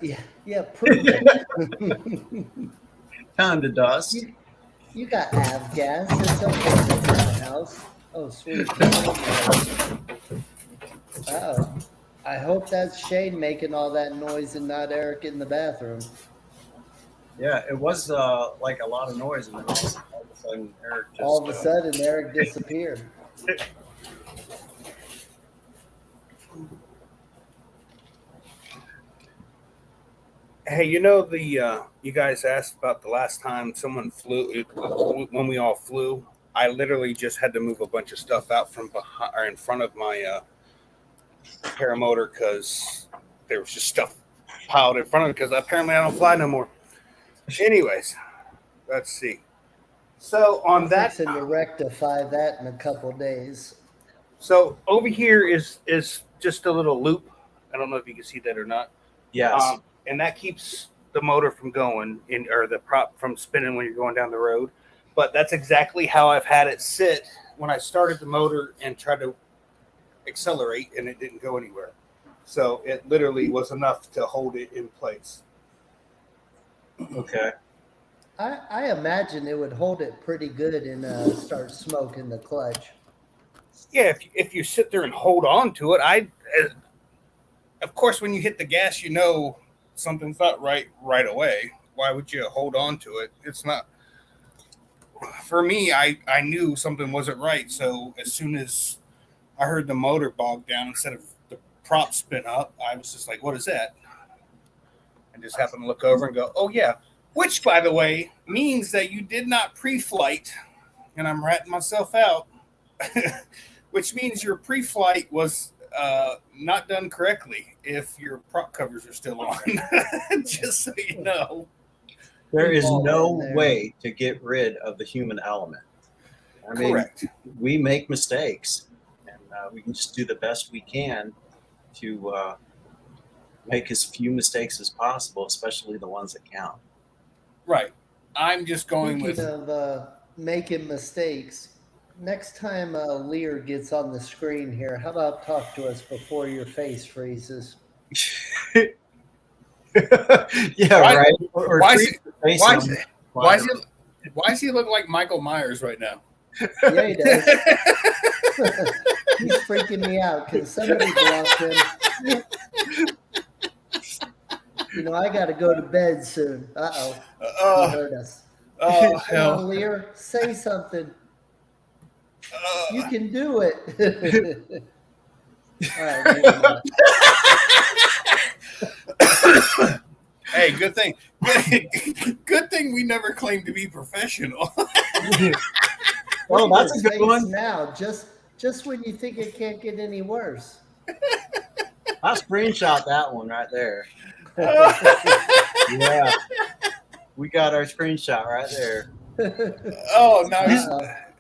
Prove it. Time to dust. You got av gas. It's okay in the house. Oh, sweet. Uh-oh. I hope that's Shane making all that noise and not Eric in the bathroom. Yeah, it was like a lot of noise, and then all of a sudden Eric disappeared. Hey, you know you guys asked about the last time someone flew when we all flew. I literally just had to move a bunch of stuff out from behind or in front of my paramotor because there was just stuff piled in front of it because apparently I don't fly no more. Anyways, let's see. So on that, to rectify that in a couple days. So over here is just a little loop. I don't know if you can see that or not. Yes. And that keeps the motor from going or the prop from spinning when you're going down the road. But that's exactly how I've had it sit when I started the motor and tried to accelerate, and it didn't go anywhere. So it literally was enough to hold it in place. Okay. I imagine it would hold it pretty good and start smoking the clutch. Yeah, if you sit there and hold on to it, of course, when you hit the gas, you know something's not right away. Why would you hold on to it? It's not. For me, I knew something wasn't right. So as soon as I heard the motor bog down instead of the prop spin up, I was just like, what is that? I just happened to look over and go, oh, yeah. Which, by the way, means that you did not pre-flight, and I'm ratting myself out, which means your pre-flight was not done correctly if your prop covers are still on, just so you know. There is no way to get rid of the human element. I mean, correct. We make mistakes, and we can just do the best we can to make as few mistakes as possible, especially the ones that count. Right. I'm just going Speaking of making mistakes, next time Lear gets on the screen here, how about talk to us before your face freezes? Yeah, right. Or why does he look like Michael Myers right now? Yeah, he does. He's freaking me out. Can somebody block him? You know, I got to go to bed soon. Uh-oh. He heard us. Oh, hell. Lear, say something. You can do it. All right. Hey, good thing. Good thing we never claimed to be professional. Well, that's a good one. Now, just when you think it can't get any worse. I'll screenshot that one right there. Yeah, we got our screenshot right there. Oh, no,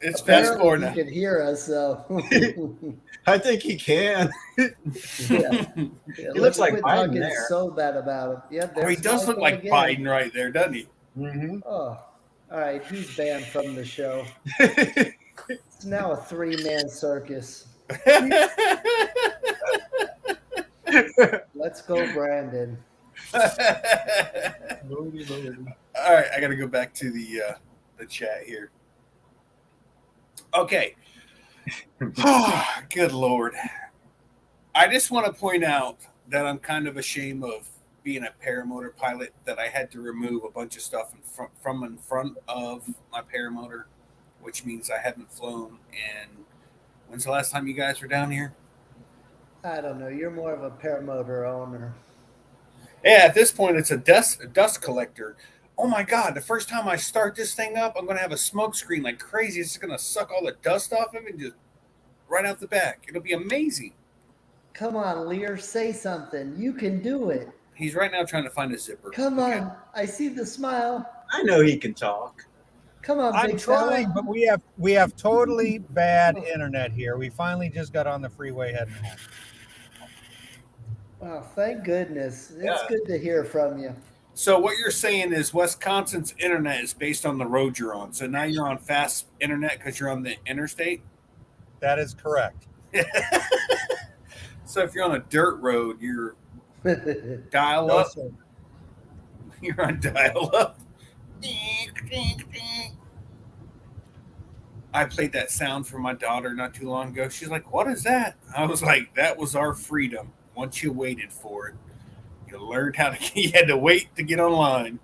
it's fast forward now. He can hear us, so. I think he can. Yeah. He looks like Biden there. So bad about him. Yeah, oh, he does look like Biden right there, doesn't he? Mm-hmm. Oh, all right. He's banned from the show. It's now a 3-man circus. Let's go, Brandon. All right, I got to go back to the chat here. Okay. Good Lord. I just want to point out that I'm kind of ashamed of being a paramotor pilot, that I had to remove a bunch of stuff from in front of my paramotor, which means I haven't flown. And when's the last time you guys were down here? I don't know. You're more of a paramotor owner. Yeah, at this point, it's a dust collector. Oh my God, the first time I start this thing up, I'm going to have a smoke screen like crazy. It's going to suck all the dust off of it and just right out the back. It'll be amazing. Come on, Lear, say something. You can do it. He's right now trying to find a zipper. Come on. I see the smile. I know he can talk. Come on, I'm big trying, fella. but we have totally bad internet here. We finally just got on the freeway heading home. Oh, thank goodness. It's Yeah. good to hear from you. So what you're saying is Wisconsin's internet is based on the road you're on. So now you're on fast internet because you're on the interstate? That is correct. So if you're on a dirt road, you're dial up. sir. You're on dial up. I played that sound for my daughter not too long ago. She's like, "What is that?" I was like, "That was our freedom. Once you waited for it, you learned how to. You had to wait to get online."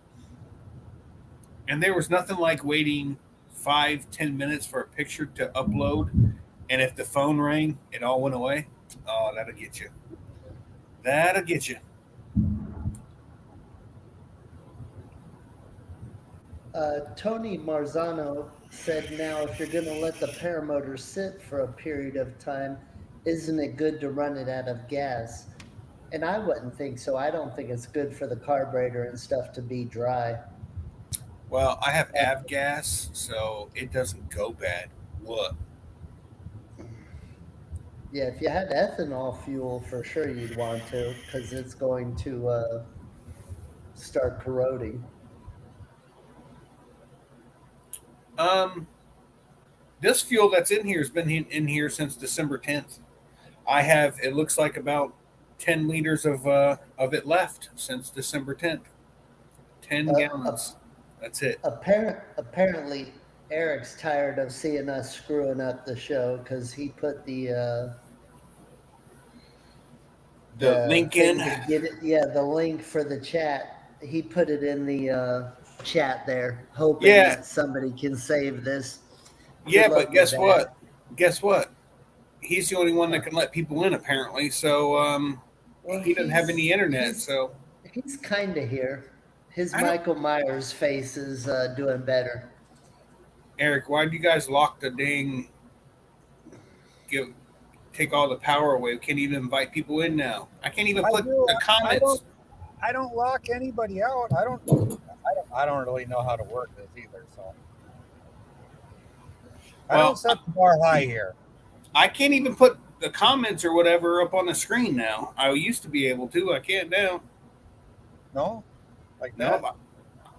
And there was nothing like waiting 5-10 minutes for a picture to upload, and if the phone rang, it all went away. Oh, that'll get you. That'll get you. Tony Marzano said, now, if you're going to let the paramotor sit for a period of time, isn't it good to run it out of gas? And I wouldn't think so. I don't think it's good for the carburetor and stuff to be dry. Well, I have avgas, so it doesn't go bad. What? Yeah, if you had ethanol fuel, for sure you'd want to, because it's going to start corroding. This fuel that's in here has been in here since December 10th. I have, it looks like about 10 liters of it left since December 10th. 10 gallons. That's it. Apparently, Eric's tired of seeing us screwing up the show because he put the link in. The link for the chat. He put it in the chat there, hoping that somebody can save this. Yeah, but guess what? Guess what? He's the only one that can let people in, apparently. So he doesn't have any internet. So he's kind of here. His Michael Myers face is doing better. Eric, why do you guys lock the dang? Take all the power away. We can't even invite people in now. I can't even put the comments. I don't lock anybody out. I don't really know how to work this either. So I don't set the bar high here. I can't even put the comments or whatever up on the screen now. I used to be able to. I can't now. No, like that. No,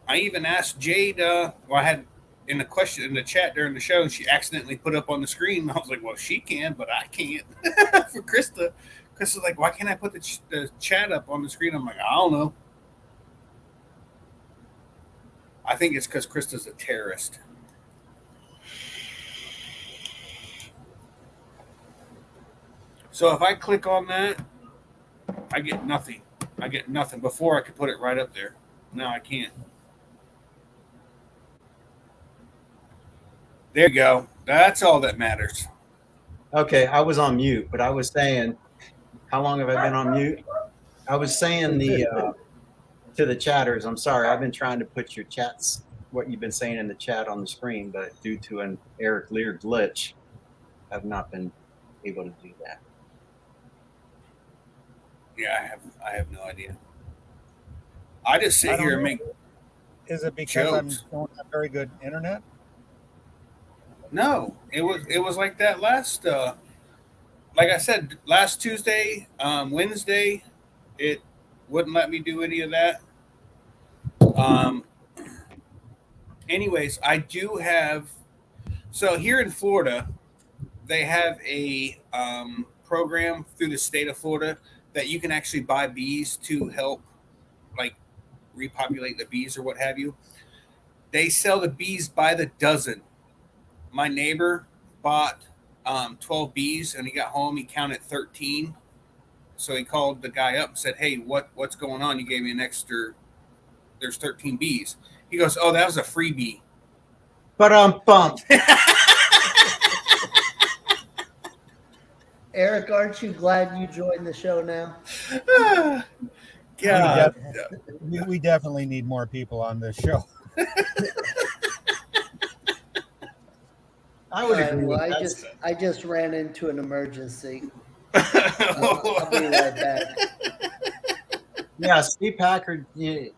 I even asked Jade. I had in the question in the chat during the show, and she accidentally put up on the screen. I was like, "Well, she can, but I can't." For Krista, Krista's like, "Why can't I put the chat up on the screen?" I'm like, "I don't know." I think it's because Krista's a terrorist. So if I click on that, I get nothing. I get nothing. Before I could put it right up there. Now I can't. There you go. That's all that matters. Okay, I was on mute, but I was saying, how long have I been on mute? I was saying to the chatters, I'm sorry, I've been trying to put your chats, what you've been saying in the chat on the screen, but due to an Eric Lear glitch, I've not been able to do that. Yeah, I have no idea. I just sit here and make. Is it because I jokes. don't have very good internet? No, it was like that last. Like I said, last Tuesday, Wednesday, it wouldn't let me do any of that. Anyways, I do have. So here in Florida, they have a program through the state of Florida that you can actually buy bees to help like repopulate the bees or what have you. They sell the bees by the dozen. My neighbor bought 12 bees, and he got home. He counted 13. So he called the guy up and said, "Hey, what's going on? You gave me an extra. There's 13 bees." He goes, "Oh, that was a freebie." But bump. Eric, aren't you glad you joined the show now? God, We definitely need more people on this show. I would All right, agree well, with that. I just ran into an emergency. I'll be right back. Yeah, Steve Packard,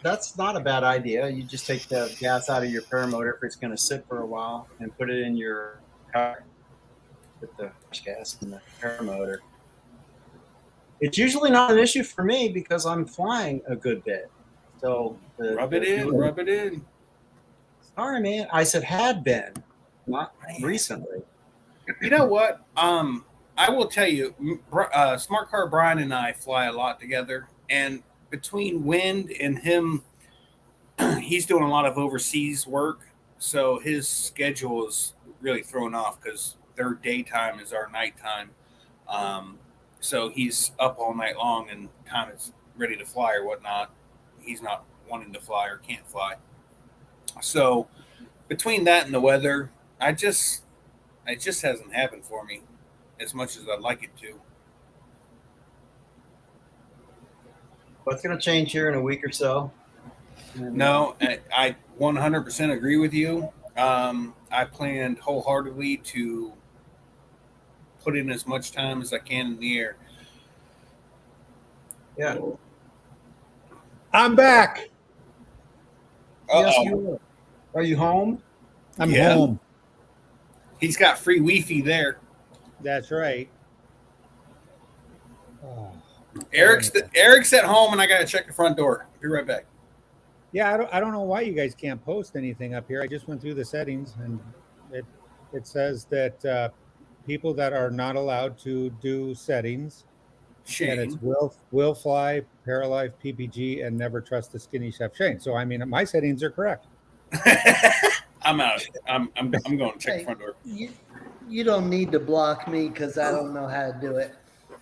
that's not a bad idea. You just take the gas out of your paramotor if it's going to sit for a while and put it in your car with the gas in the paramotor. It's usually not an issue for me because I'm flying a good bit. So rub it in. Sorry, man. I said had been, not recently. You know what? I will tell you, Smart Car Brian and I fly a lot together, and between Wind and him, he's doing a lot of overseas work, so his schedule is really thrown off because their daytime is our nighttime. So he's up all night long and kind of ready to fly or whatnot. He's not wanting to fly or can't fly. So between that and the weather, it just hasn't happened for me as much as I'd like it to. What's going to change here in a week or so? No, I 100% agree with you. I planned wholeheartedly to put in as much time as I can in the air. Yeah. I'm back. Yes, you are. Are you home? I'm Yeah. home. He's got free Wi-Fi there. That's right. Oh. Eric's at home, and I gotta check the front door. Be right back. Yeah, I don't know why you guys can't post anything up here. I just went through the settings, and it says that people that are not allowed to do settings, and it's Shane. will fly, Paralife, PPG, and never trust the skinny chef Shane. So I mean, my settings are correct. I'm out. I'm going to check the front door. You don't need to block me because I don't know how to do it.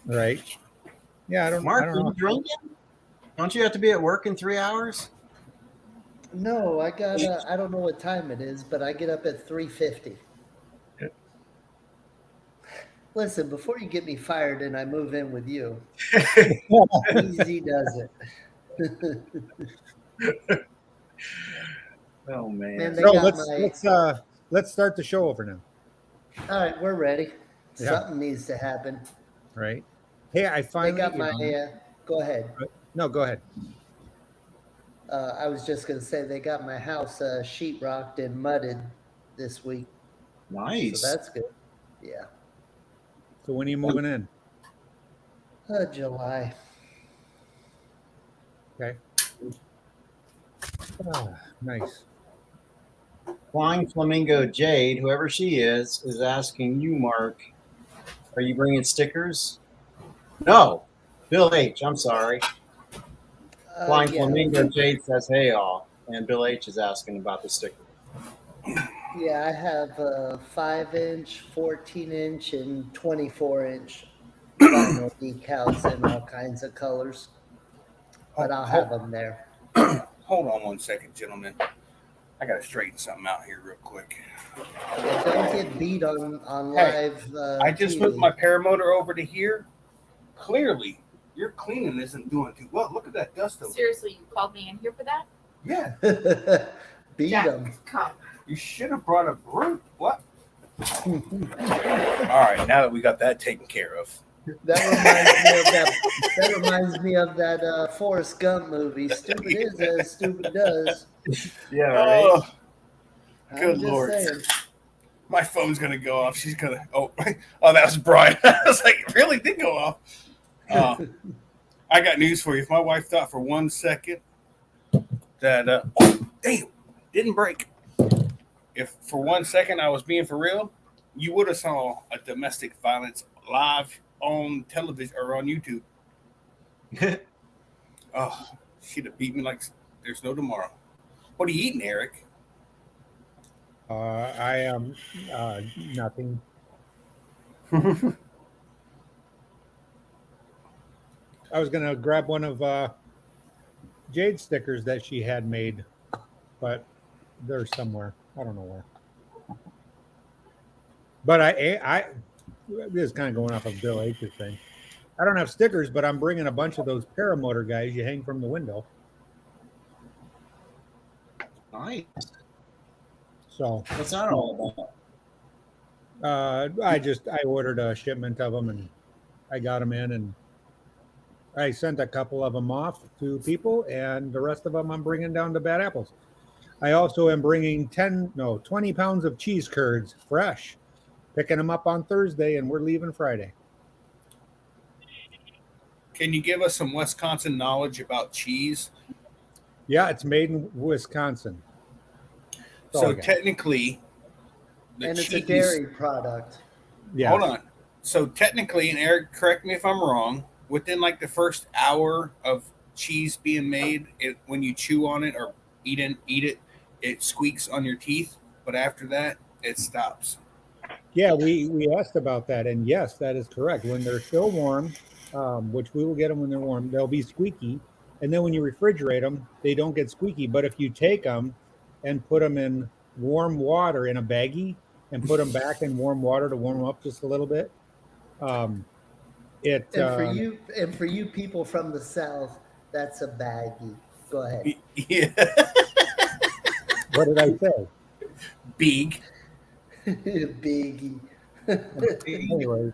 Right? Yeah, I don't Mark, know. are you drinking? Don't you have to be at work in 3 hours? No, I don't know what time it is, but I get up at 3:50. Listen, before you get me fired and I move in with you, easy does it. Oh man. Man, they So got let's start the show over now. All right, we're ready. Yeah. Something needs to happen. Right? Hey, I They finally got my. Go ahead. No, go ahead. I was just gonna say they got my house sheetrocked and mudded this week, Nice. so that's good. Yeah. So when are you moving in? July. Okay. Nice. Flying Flamingo Jade, whoever she is asking you, Mark, are you bringing stickers? No. Bill H, I'm sorry. Flying Yeah. Flamingo Jade says, hey, all. And Bill H is asking about the sticker. Yeah, I have 5-inch, 14-inch, and 24-inch vinyl decals in all kinds of colors, but I'll have them there. Hold on one second, gentlemen. I got to straighten something out here real quick. Yeah, don't get beat on Hey, live. I just TV. moved my paramotor over to here. Clearly, your cleaning isn't doing too well. Look at that dust over there. Seriously, you called me in here for that? Yeah. Beat Jack, them. come. You should have brought a broom. What? All right, now that we got that taken care of. That reminds me of that Forrest Gump movie. Stupid is as stupid does. Yeah, right. Oh, I'm good just Lord. saying. My phone's going to go off. She's going to. Oh, that was Brian. I was like, it really did go off. I got news for you. If my wife thought for 1 second that, damn, didn't break. If for 1 second I was being for real, you would have saw a domestic violence live on television or on YouTube. Oh, she'd have beat me like there's no tomorrow. What are you eating, Eric? I am nothing. I was gonna grab one of Jade stickers that she had made, but they're somewhere. I don't know where. But this is kind of going off of Bill H's thing. I don't have stickers, but I'm bringing a bunch of those paramotor guys you hang from the window. Nice. So What's that all about? I ordered a shipment of them and I got them in and I sent a couple of them off to people and the rest of them I'm bringing down to Bad Apples. I also am bringing 20 pounds of cheese curds fresh, picking them up on Thursday and we're leaving Friday. Can you give us some Wisconsin knowledge about cheese? Yeah, it's made in Wisconsin. So technically, and it's a dairy product. Yeah. Hold on. So technically, and Eric, correct me if I'm wrong, within like the first hour of cheese being made, when you chew on it or eat it, it squeaks on your teeth. But after that, it stops. Yeah, we asked about that, and yes, that is correct. When they're still warm, which we will get them when they're warm, they'll be squeaky. And then when you refrigerate them, they don't get squeaky. But if you take them and put them in warm water in a baggie and put them back in warm water to warm them up just a little bit, And for you people from the South, that's a baggie. Go ahead. Yeah. What did I say? Big. Biggie. Anyway,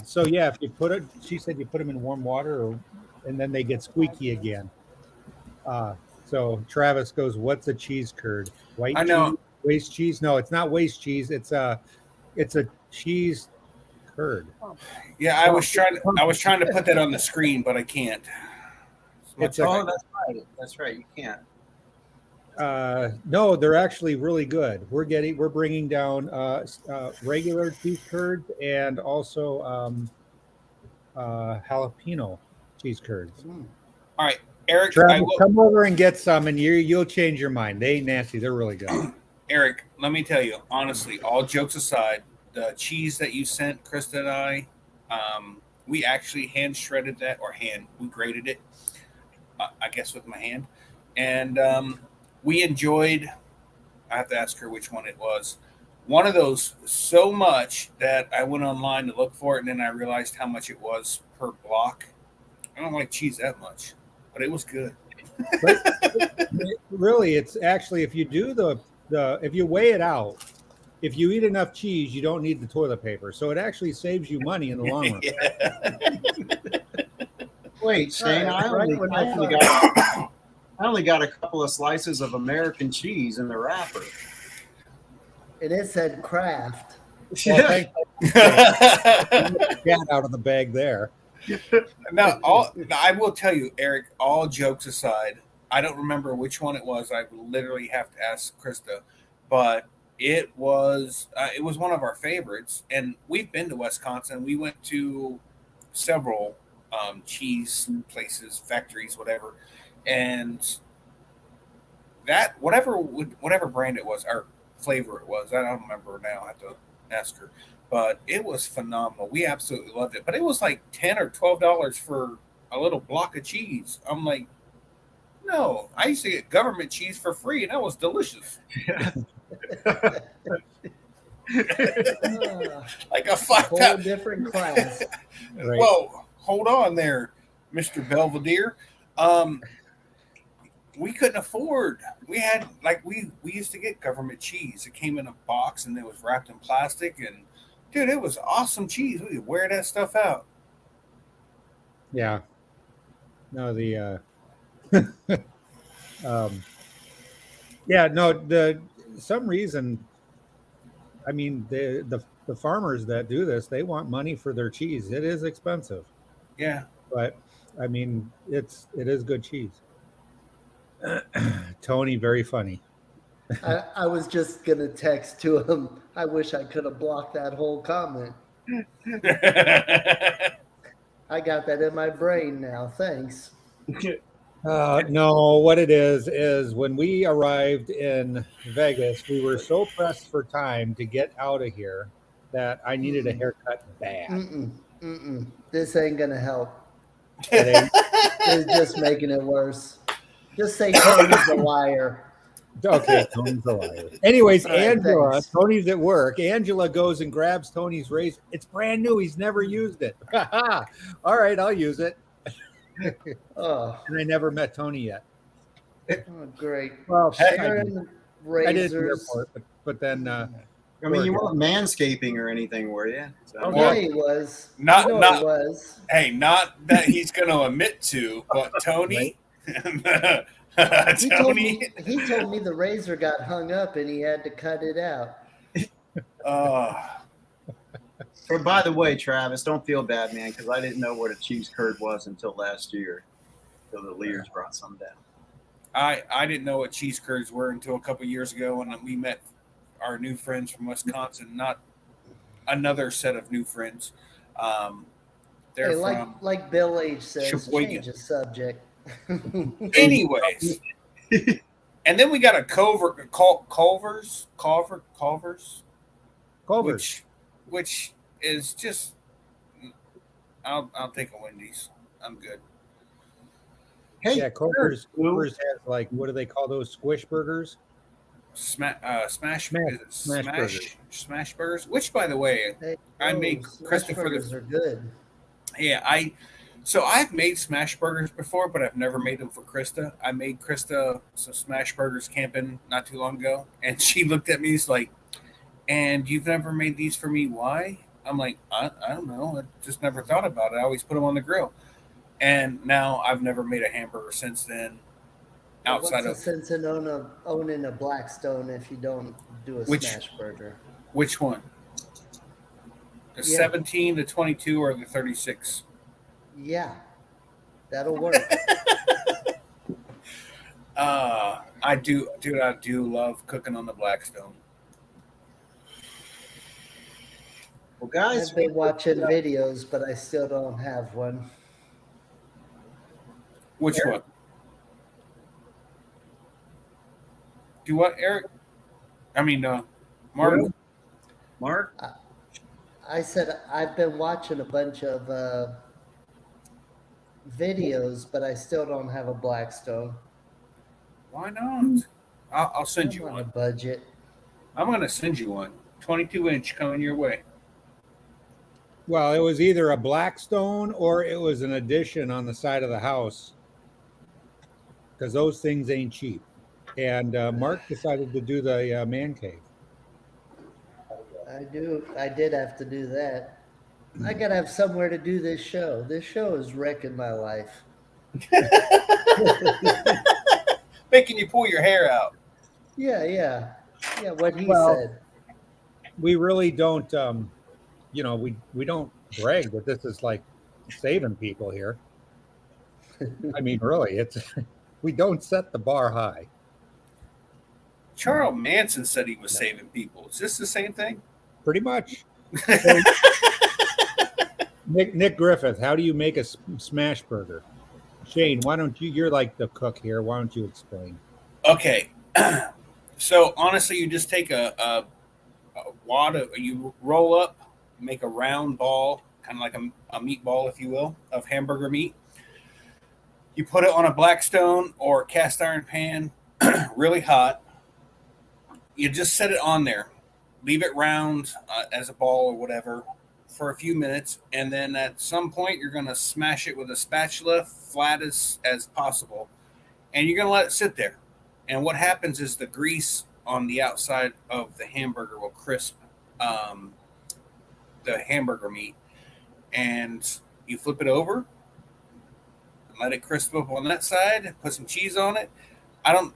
so yeah, if you she said you put them in warm water, and then they get squeaky again. So Travis goes, "What's a cheese curd? White I know. cheese, waste cheese? No, it's not waste cheese. It's a cheese curd. Yeah, I was trying to put that on the screen, but I can't. It's That's right. That's right. You can't. No, they're actually really good. We're bringing down regular cheese curds and also jalapeno cheese curds. All right, Eric, Travis, come over and get some, and you'll change your mind. They ain't nasty. They're really good. Eric, let me tell you, honestly, all jokes aside, the cheese that you sent, Krista and I, we actually hand shredded that, we grated it, I guess with my hand. And we enjoyed, I have to ask her which one it was, one of those so much that I went online to look for it, and then I realized how much it was per block. I don't like cheese that much, but it was good. Really, it's actually, if you do if you weigh it out, if you eat enough cheese, you don't need the toilet paper. So it actually saves you money in the long run. Wait, Shane, I only got a couple of slices of American cheese in the wrapper. And it said Kraft. Well, get out of the bag there. Now, I will tell you, Eric, all jokes aside, I don't remember which one it was. I literally have to ask Krista, but it was one of our favorites. And we've been to Wisconsin. We went to several cheese places, factories, whatever. And that whatever brand it was, or flavor it was, I don't remember now. I have to ask her. But it was phenomenal. We absolutely loved it. But it was like $10 or $12 for a little block of cheese. I'm like, no, I used to get government cheese for free, and that was delicious. Like a whole different class. Right. Whoa, hold on there, Mr. Belvedere. We couldn't afford. We had we used to get government cheese. It came in a box and it was wrapped in plastic, and dude, it was awesome cheese. We could wear that stuff out. Yeah. No, some reason, I mean, the farmers that do this, they want money for their cheese. It is expensive. Yeah. But I mean, it is good cheese. Tony, very funny. I was just going to text to him. I wish I could have blocked that whole comment. I got that in my brain now. Thanks. No, what it is when we arrived in Vegas, we were so pressed for time to get out of here that I needed a haircut bad. This ain't gonna help. It ain't It's just making it worse. Just say Tony's a liar. okay. Tony's a liar. Anyways, All right, Angela, thanks. Tony's at work. Angela goes and grabs Tony's razor. It's brand new. He's never used it. All right, I'll use it. Oh, And I never met Tony yet. oh great. Well, Sharing I did at the razors. airport, but then I mean, you weren't manscaping or anything, were you? So, Okay. Yeah, he was. Not- You know not- he was. Hey, not that he's going to admit to, but Tony. He told Tony. me the razor got hung up and he had to cut it out. but by the way, Travis, don't feel bad, man, because I didn't know what a cheese curd was until last year. So the Lears brought some down. I didn't know what cheese curds were until a couple years ago when we met our new friends from Wisconsin. Not another set of new friends. They're Hey, from. like Bill H says, Sheboygan. change the subject. Anyways, and then we got a Culver's, which is just. I'll take a Wendy's. I'm good. Hey, yeah, Culver's has like, what do they call those, squish burgers? Smash burgers. burgers. Which, by the way, Hey, I made those Krista for burgers the. are good. Yeah, I've made smash burgers before, but I've never made them for Krista. I made Krista some smash burgers camping not too long ago, and she looked at me, she's like, "And you've never made these for me? Why?" I'm like, I don't know. I just never thought about it. I always put them on the grill, and now I've never made a hamburger since then. Outside What's the of sense in owning a Blackstone if you don't do a Which- smash burger? which one? The Yeah. 17, the 22, or the 36? Yeah, that'll work. I do love cooking on the Blackstone. well, guys, I've been watching videos, but I still don't have one. Which one? Do what, Eric? I mean, Mark. Mark, I said I've been watching a bunch of videos, but I still don't have a Blackstone. Why not? I'll send I'm you on a one. budget. I'm going to send you one. 22-inch coming your way. Well, it was either a Blackstone or it was an addition on the side of the house, because those things ain't cheap. And Mark decided to do the man cave. I did have to do that. I gotta have somewhere to do this show. This show is wrecking my life. Making you pull your hair out. Yeah. What he Well, said. We really don't, we don't brag that this is like saving people here. I mean, really, we don't set the bar high. Charles Manson said he was saving people. Is this the same thing? Pretty much. Nick Griffith, how do you make a smash burger? Shane, why don't you're like the cook here. Why don't you explain? Okay. So honestly, you just take a wad of, you roll up, make a round ball, kind of like a meatball, if you will, of hamburger meat. You put it on a Blackstone or cast iron pan, really hot. You just set it on there, leave it round as a ball or whatever for a few minutes, and then at some point you're going to smash it with a spatula flat as possible, and you're going to let it sit there. And what happens is the grease on the outside of the hamburger will crisp the hamburger meat, and you flip it over and let it crisp up on that side, put some cheese on it. I don't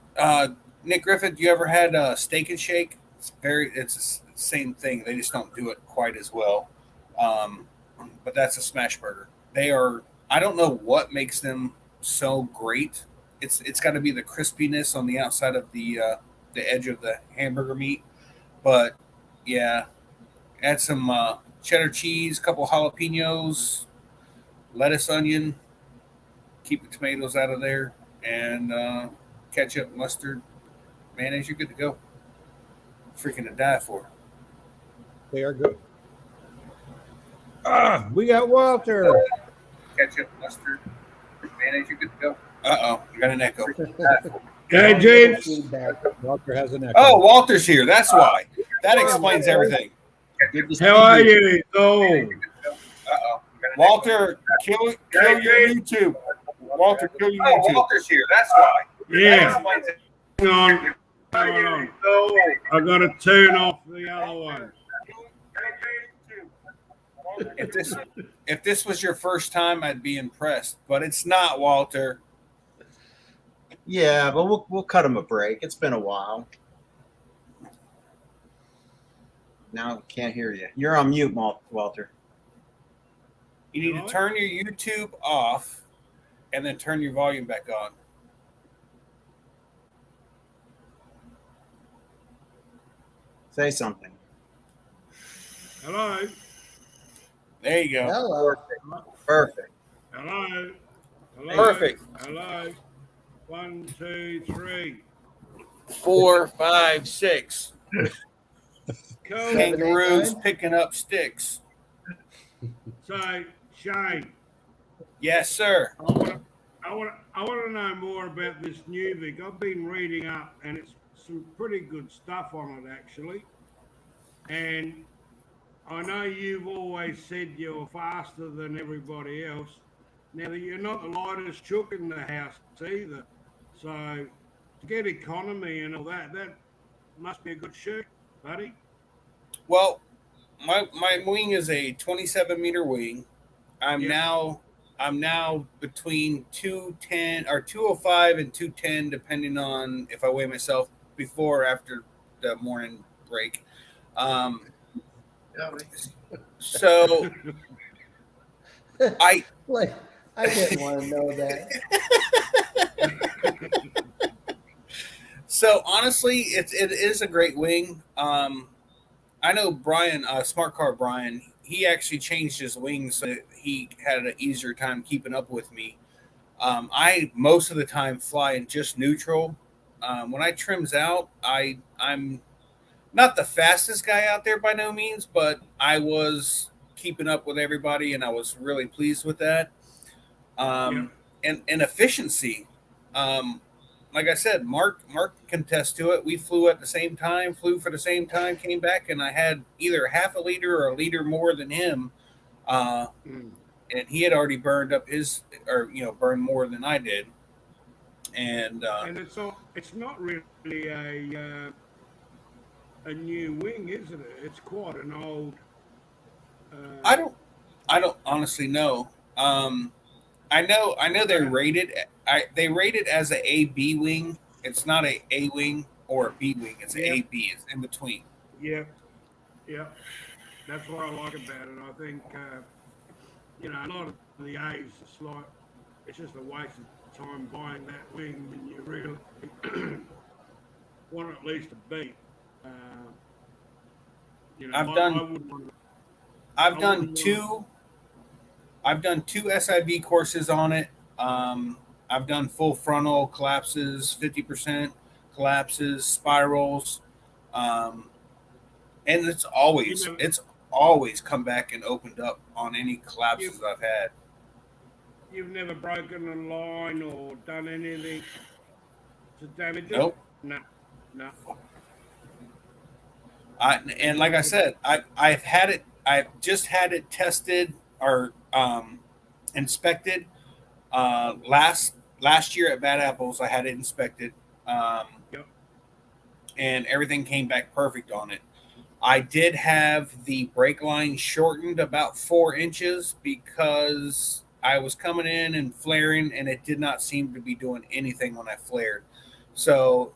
Nick Griffith, you ever had a Steak and Shake? It's the same thing. They just don't do it quite as well. But that's a smash burger. They are. I don't know what makes them so great. It's got to be the crispiness on the outside of the edge of the hamburger meat. But yeah, add some cheddar cheese, a couple jalapenos, lettuce, onion, keep the tomatoes out of there, and ketchup, mustard, mayonnaise. You're good to go. Freaking to die for. They are good. We got Walter. Ketchup, mustard, mayonnaise. You're good to go. You got an echo. Hey, James. Feedback. Walter has an echo. Oh, Walter's here. That's why. That explains everything. Good to see How are you. you? Oh, Walter, kill your YouTube. Walter, kill your YouTube. Walter's here. That's why. yeah. explains it. Hang on. Hang on. I got to turn off the other one. If this was your first time, I'd be impressed, but it's not, Walter. Yeah, but we'll cut him a break. It's been a while. Now can't hear you. You're on mute, Walter. You need to turn your YouTube off and then turn your volume back on. Say something. Hello. There you go. Hello. Perfect. Hello. Hello. Perfect. Hello. 1, 2, 3. 4, 5, 6. Cool. Kangaroos picking up sticks. So, Shane, Yes, sir. I want to know more about this new Vic. I've been reading up, and it's some pretty good stuff on it, actually. And I know you've always said you're faster than everybody else. Now, you're not the lightest chook in the house either. So, to get economy and all that, that must be a good shoot, buddy. Well, my wing is a 27-meter wing. I'm now between 210 or 205 and 210, depending on if I weigh myself before or after the morning break. So I didn't want to know that. So honestly, it is a great wing. I know Brian, Smart Car Brian, he actually changed his wings so that he had an easier time keeping up with me. I most of the time fly in just neutral. When I trims out, I'm not the fastest guy out there by no means, but I was keeping up with everybody, and I was really pleased with that. And efficiency. Like I said, Mark can attest to it. We flew at the same time, flew for the same time, came back, and I had either half a liter or a liter more than him. And he had already burned up his, or burned more than I did. And it's not really a new wing, is it? It's quite an old. I don't honestly know. I know they rated. They rate it as a A-B wing. It's not a wing or a B wing. It's an A-B. It's in between. Yeah. That's what I like about it. I think a lot of the A's, it's just a waste of time buying that wing when you really want at least a B. I've done two SIV courses on it. I've done full frontal collapses, 50% collapses, spirals, and it's always come back and opened up on any collapses I've had. You've never broken a line or done anything to damage it? Nope. No. And like I said, I've just had it tested or inspected. Last year at Bad Apples, I had it inspected, and everything came back perfect on it. I did have the brake line shortened about 4 inches because I was coming in and flaring, and it did not seem to be doing anything when I flared. So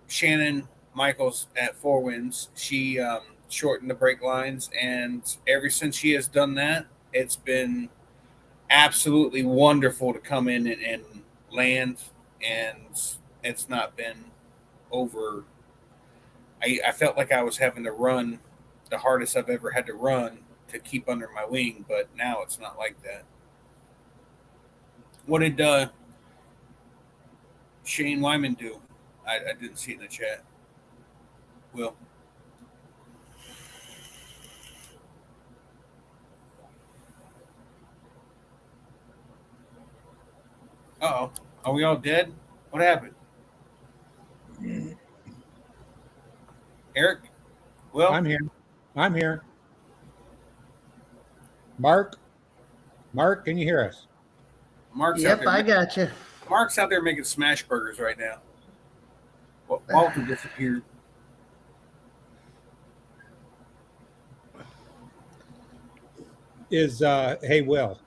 Shannon Michaels at Four Winds, she shortened the brake lines, and ever since she has done that, it's been absolutely wonderful to come in and land, and it's not been over. I felt like I was having to run the hardest I've ever had to run to keep under my wing, but now it's not like that. What did Shane Wyman do? I didn't see it in the chat. Will. Uh-oh. Are we all dead? What happened? Eric? Will? I'm here. I'm here. Mark, can you hear us? Mark's out Yep, there. I got you. Mark's out there making smash burgers right now. Well, Walter disappeared. Hey, Will.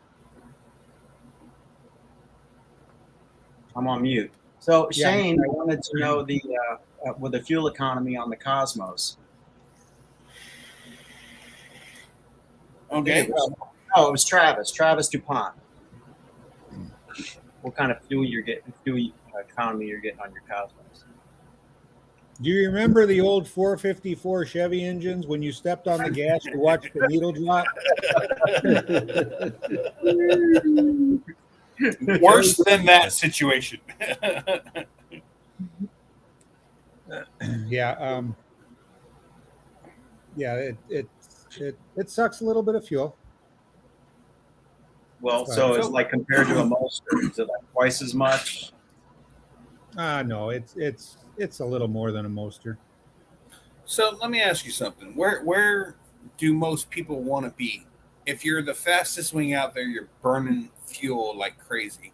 I'm on mute. So Yeah. Shane, I wanted to know with the fuel economy on the Cosmos. Okay. Oh, it was Travis DuPont. What kind of fuel economy you're getting on your Cosmos? Do you remember the old 454 Chevy engines when you stepped on the gas to watch the needle drop? Worse than that situation. Yeah. Yeah. It sucks a little bit of fuel. Well, so it's like compared to a Monster, is it like twice as much? No, it's a little more than a Moster. So let me ask you something. Where do most people want to be? If you're the fastest wing out there, you're burning fuel like crazy.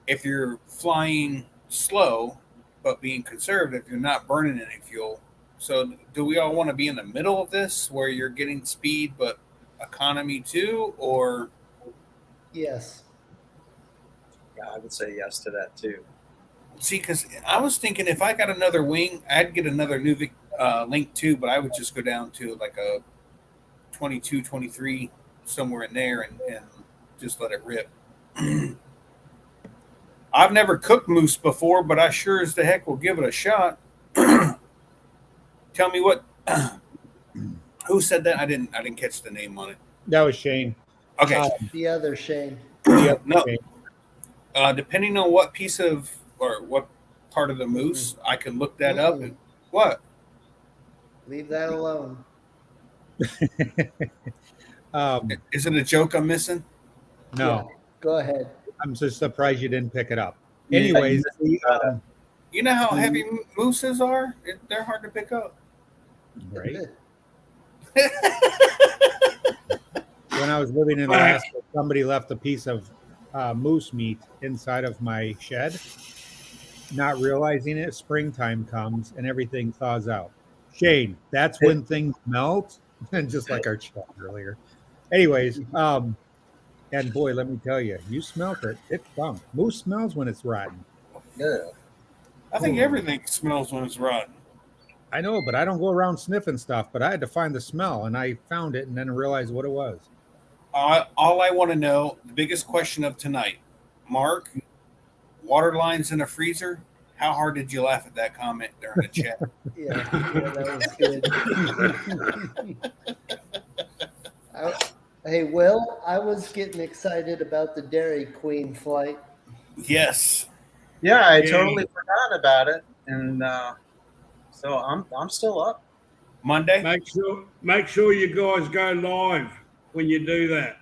If you're flying slow but being conservative, you're not burning any fuel. So do we all want to be in the middle of this where you're getting speed but economy too, or? Yes. Yeah, I would say yes to that too. See, because I was thinking if I got another wing, I'd get another new Link 2, but I would just go down to like a 22, 23, somewhere in there and just let it rip. I've never cooked moose before, but I sure as the heck will give it a shot. Tell me what, who said that? I didn't catch the name on it. That was Shane. Okay. The other Shane. No. Shane. Depending on what piece of or what part of the moose, I can look that up. And, what? Leave that alone. Is it a joke I'm missing? No, Yeah, go ahead. I'm just surprised you didn't pick it up. Yeah, Anyways, You know how heavy mooses are? They're hard to pick up. right. When I was living in Alaska, somebody left a piece of moose meat inside of my shed. Not realizing it, springtime comes and everything thaws out. Shane, that's when things melt, and just like our chat earlier. Anyways, and boy, let me tell you, you smelt it. It stunk. Moose smells when it's rotten. Yeah. I think everything smells when it's rotten. I know, but I don't go around sniffing stuff. But I had to find the smell, and I found it, and then realized what it was. All I want to know, the biggest question of tonight, Mark, water lines in a freezer. How hard did you laugh at that comment during the chat? Yeah, that was good. Hey, Will, I was getting excited about the Dairy Queen flight. Yes. Yeah, I totally forgot about it, and so I'm still up. Monday. Make sure you guys go live when you do that.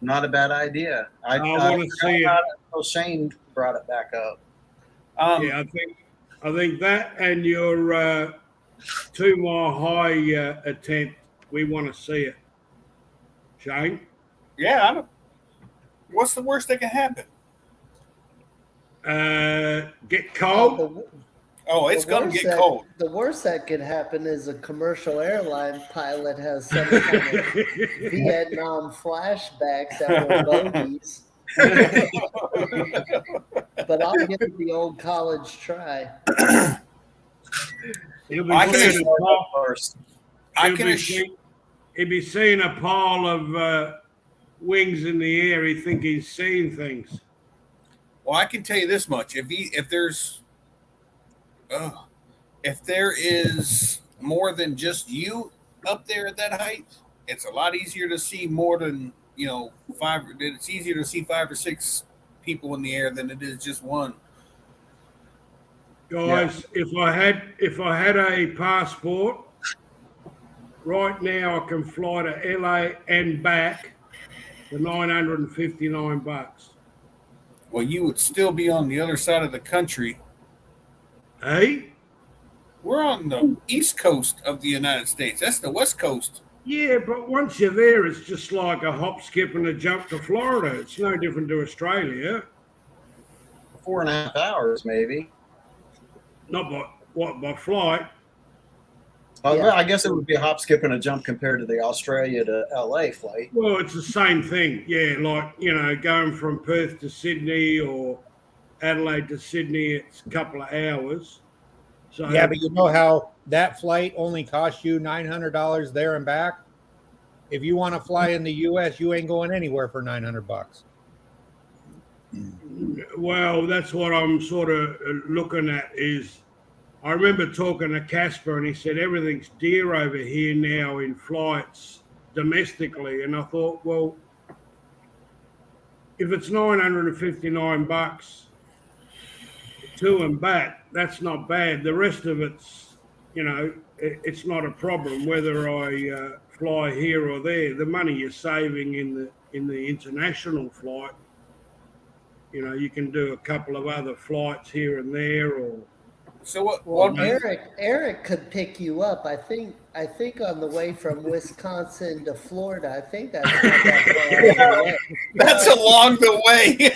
Not a bad idea. I want to see it. Until Shane brought it back up. Yeah, I think that and your 2 mile high attempt, we want to see it. Shane? Yeah. What's the worst that can happen? Get cold. It's going to get cold. The worst that could happen is a commercial airline pilot has some kind of Vietnam flashbacks that were bogeys. But I'll give it the old college try. He'll be seeing a pile of wings in the air. He think he's seeing things. Well, I can tell you this much: if there is more than just you up there at that height, it's a lot easier to see more than 5. It's easier to see 5 or 6 people in the air than it is just one. Guys, if I had a passport, right now I can fly to LA and back for $959. Well, you would still be on the other side of the country. Hey? We're on the east coast of the United States. That's the west coast. Yeah, but once you're there, it's just like a hop, skip, and a jump to Florida. It's no different to Australia. 4.5 hours, maybe. Not by flight. Yeah. I guess it would be a hop, skip, and a jump compared to the Australia to LA flight. Well, it's the same thing. Yeah, like, going from Perth to Sydney or Adelaide to Sydney, it's a couple of hours. So Yeah, but you know how that flight only cost you $900 there and back? If you want to fly in the US, you ain't going anywhere for $900. Well, that's what I'm sort of looking at is I remember talking to Casper and he said everything's dear over here now in flights domestically. And I thought, well, if it's $959 to and back, that's not bad. The rest of it's, it's not a problem whether I fly here or there. The money you're saving in the international flight, you can do a couple of other flights here and there, or So what? Well, what Eric could pick you up. I think on the way from Wisconsin to Florida. I think that's not that far away. That's along the way.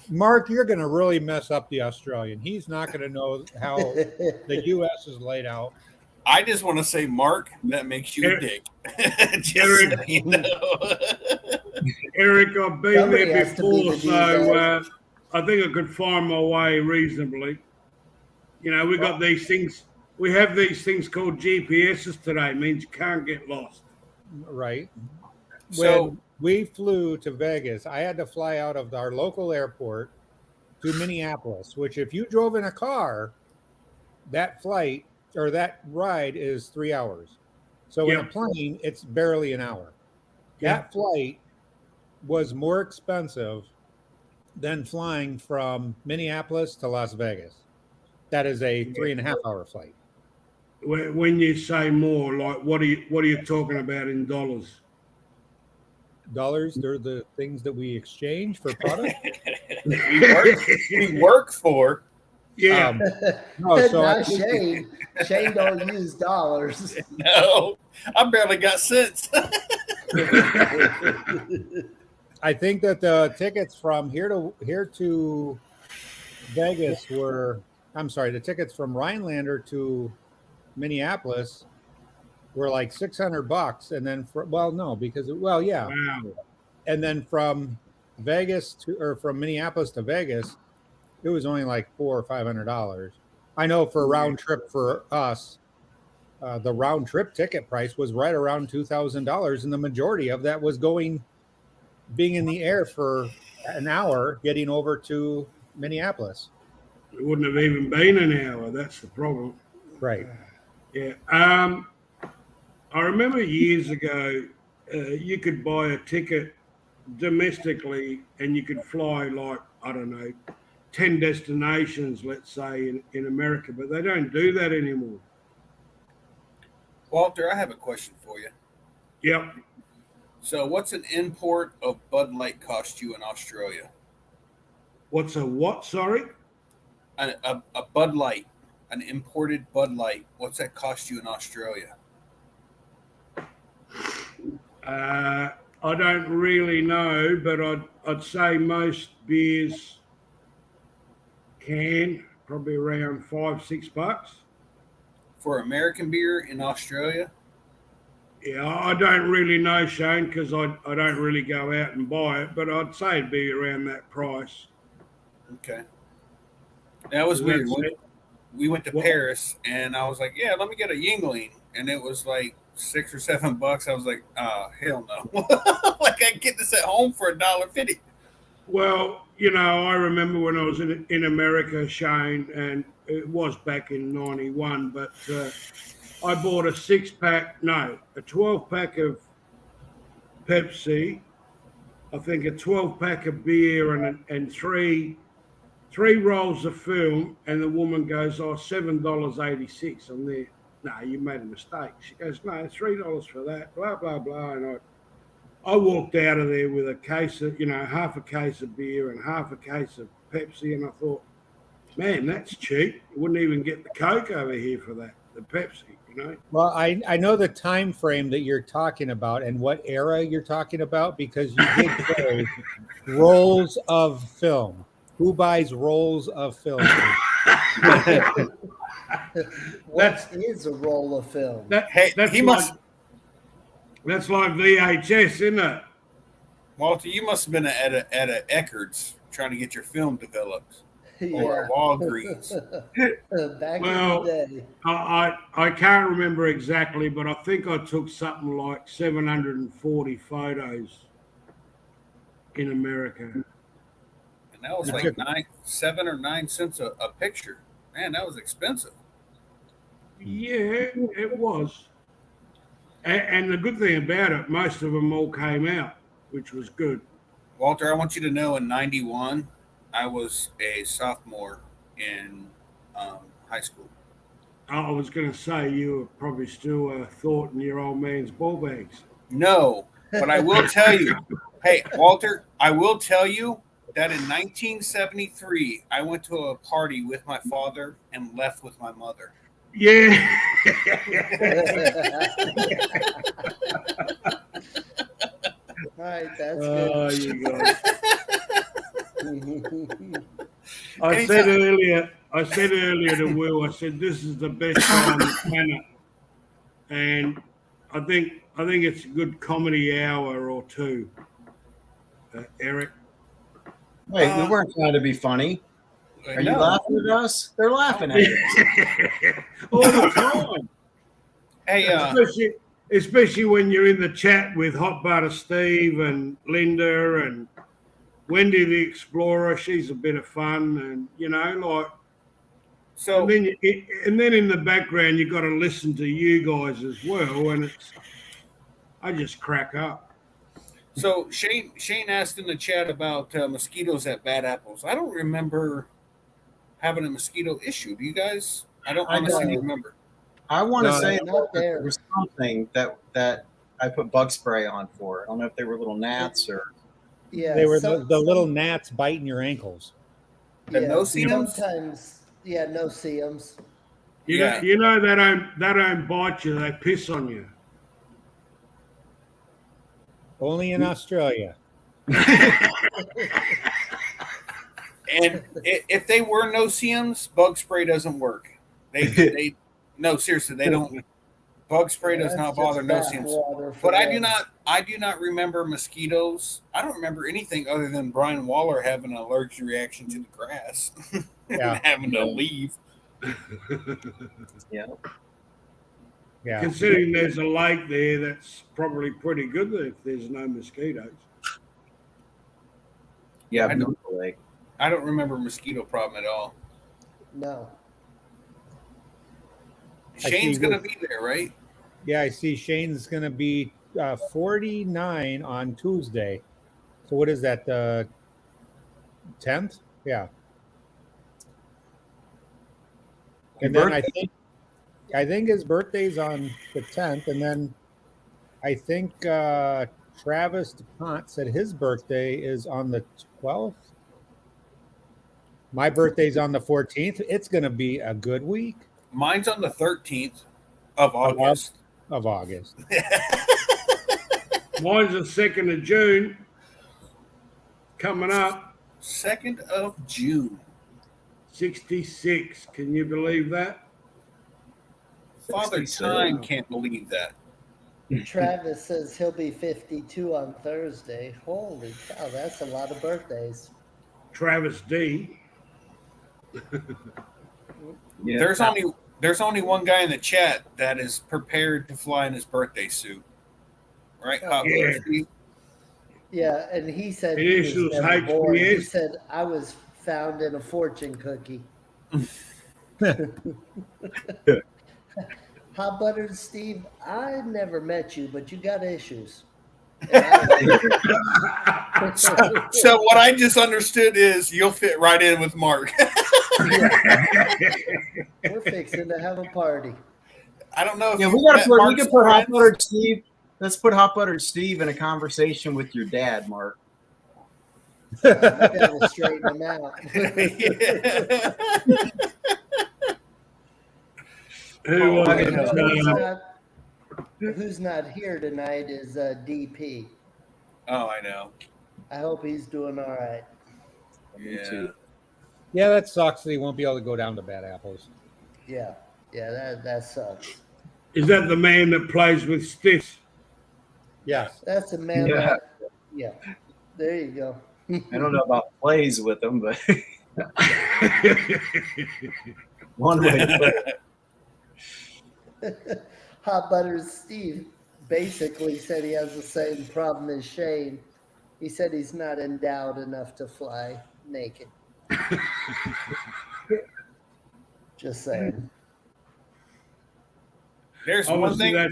Mark, you're going to really mess up the Australian. He's not going to know how the U.S. is laid out. I just want to say, Mark, that makes you a dick. Just so you know. Eric, I've been Somebody there has to be before, the so I think I could find my way reasonably. We got these things. We have these things called GPSs today. It means you can't get lost. Right. So- When we flew to Vegas, I had to fly out of our local airport to Minneapolis, which if you drove in a car, that flight or that ride is 3 hours. So in a plane, it's barely an hour. That flight was more expensive than flying from Minneapolis to Las Vegas. That is a 3.5 hour flight. When you say more, like what are you talking about in dollars? Dollars, they're the things that we exchange for products. we work for. Yeah. No, so Not Shane. Shane don't use dollars. No, I barely got cents. I think that the tickets from here to Vegas the tickets from Rhinelander to Minneapolis were like $600, and then Wow. and then from Minneapolis to Vegas, it was only like $400 or $500. I know for a round trip for us, the round trip ticket price was right around $2,000, and the majority of that was being in the air for an hour, getting over to Minneapolis. It wouldn't have even been an hour. That's the problem. Right. Yeah. I remember years ago, you could buy a ticket domestically and you could fly like, I don't know, 10 destinations, let's say, in America, but they don't do that anymore. Walter, I have a question for you. Yep. So, what's an import of Bud Light cost you in Australia? What's a what? Sorry? A Bud Light, an imported Bud Light. What's that cost you in Australia? I don't really know, but I'd say most beers can probably around $5-6. For American beer in Australia? Yeah, I don't really know, Shane, because I don't really go out and buy it, but I'd say it'd be around that price. Okay. That was weird. We went to Paris, and I was like, yeah, let me get a Yingling. And it was like $6 or $7. I was like, hell no. Like, I get this at home for $1.50. Well, I remember when I was in America, Shane, and it was back in 91, but I bought a 12-pack of Pepsi, I think a 12-pack of beer and three rolls of film, and the woman goes, "Oh, $7.86." I'm there. No, you made a mistake. She goes, "No, $3 for that." Blah blah blah. And I walked out of there with a case of, half a case of beer and half a case of Pepsi, and I thought, man, that's cheap. You wouldn't even get the Coke over here for that, the Pepsi. Well, I know the time frame that you're talking about and what era you're talking about because you did say rolls of film. Who buys rolls of film? What is a roll of film? Hey, That's he like, must. That's like VHS, isn't it? Walter, you must have been at a Eckerd's trying to get your film developed, or Yeah. Walgreens. Back Well, in the day. I can't remember exactly, but I think I took something like 740 photos in America. And that was like 7 or 9 cents a picture. Man, that was expensive. Yeah, it was. And the good thing about it, most of them all came out, which was good. Walter, I want you to know in '91, I was a sophomore in high school. I was going to say you were probably still a thought in your old man's ball bags. No, but I will tell you. Hey, Walter, I will tell you that in 1973, I went to a party with my father and left with my mother. Yeah. All right, that's Oh, good. you guys. I said earlier to Will, I said this is the best show on the planet, and I think it's a good comedy hour or two. Eric, Wait, we weren't trying to be funny. Are you laughing at us? They're laughing at us. all the time. Hey, Especially when you're in the chat with Hot Butter Steve and Linda and Wendy the Explorer. She's a bit of fun, and so and then in the background you got to listen to you guys as well, and I just crack up. So Shane asked in the chat about mosquitoes at Bad Apples. I don't remember having a mosquito issue. Do you guys? I don't honestly remember. I want to say not there there. was something that I put bug spray on for. I don't know if they were little gnats or. Yeah, They were the little gnats biting your ankles. The no-see-ums? Sometimes, no-see-ums. You know they don't bite you; they piss on you. Only in Australia. And if they were no-see-ums, bug spray doesn't work. They no, seriously, they don't. Bug spray does not bother no-see-ums. But I do not remember mosquitoes. I don't remember anything other than Brian Waller having an allergic reaction to the grass and having to leave. Yeah. Yeah. Considering there's a lake there, that's probably pretty good if there's no mosquitoes. Yeah, I don't remember mosquito problem at all. No. Shane's going to be there, right? Yeah, I see Shane's going to be 49 on Tuesday. So what is that, the 10th? Yeah. And then I think his birthday's on the 10th, and then I think Travis DuPont said his birthday is on the 12th. My birthday's on the 14th. It's going to be a good week. Mine's on the 13th of August. Of August. Mine's the 2nd of June. Coming up. 2nd of June. 66. Can you believe that? Father Time can't believe that. Travis says he'll be 52 on Thursday. Holy cow, that's a lot of birthdays. Travis D. Yeah. There's only one guy in the chat that is prepared to fly in his birthday suit. Right? Yeah, and he said He said I was found in a fortune cookie. Hot Buttered Steve, I never met you, but you got issues. So what I just understood is you'll fit right in with Mark. We're fixing to have a party. I don't know if Yeah, you we met we Mark's could put Hot friends. Buttered Steve. Let's put Hot Buttered Steve in a conversation with your dad, Mark. My dad will straighten him out. Who's not here tonight is DP. Oh, I know. I hope he's doing all right. Yeah. Yeah, that sucks that he won't be able to go down to Bad Apples. Yeah, that sucks. Is that the man that plays with Stiffs? Yes. That's a man. Yeah. Yeah. There you go. I don't know about plays with him, but one way to put it. Hot Butter Steve basically said he has the same problem as Shane. He said he's not endowed enough to fly naked. Just saying. There's one Obviously, thing.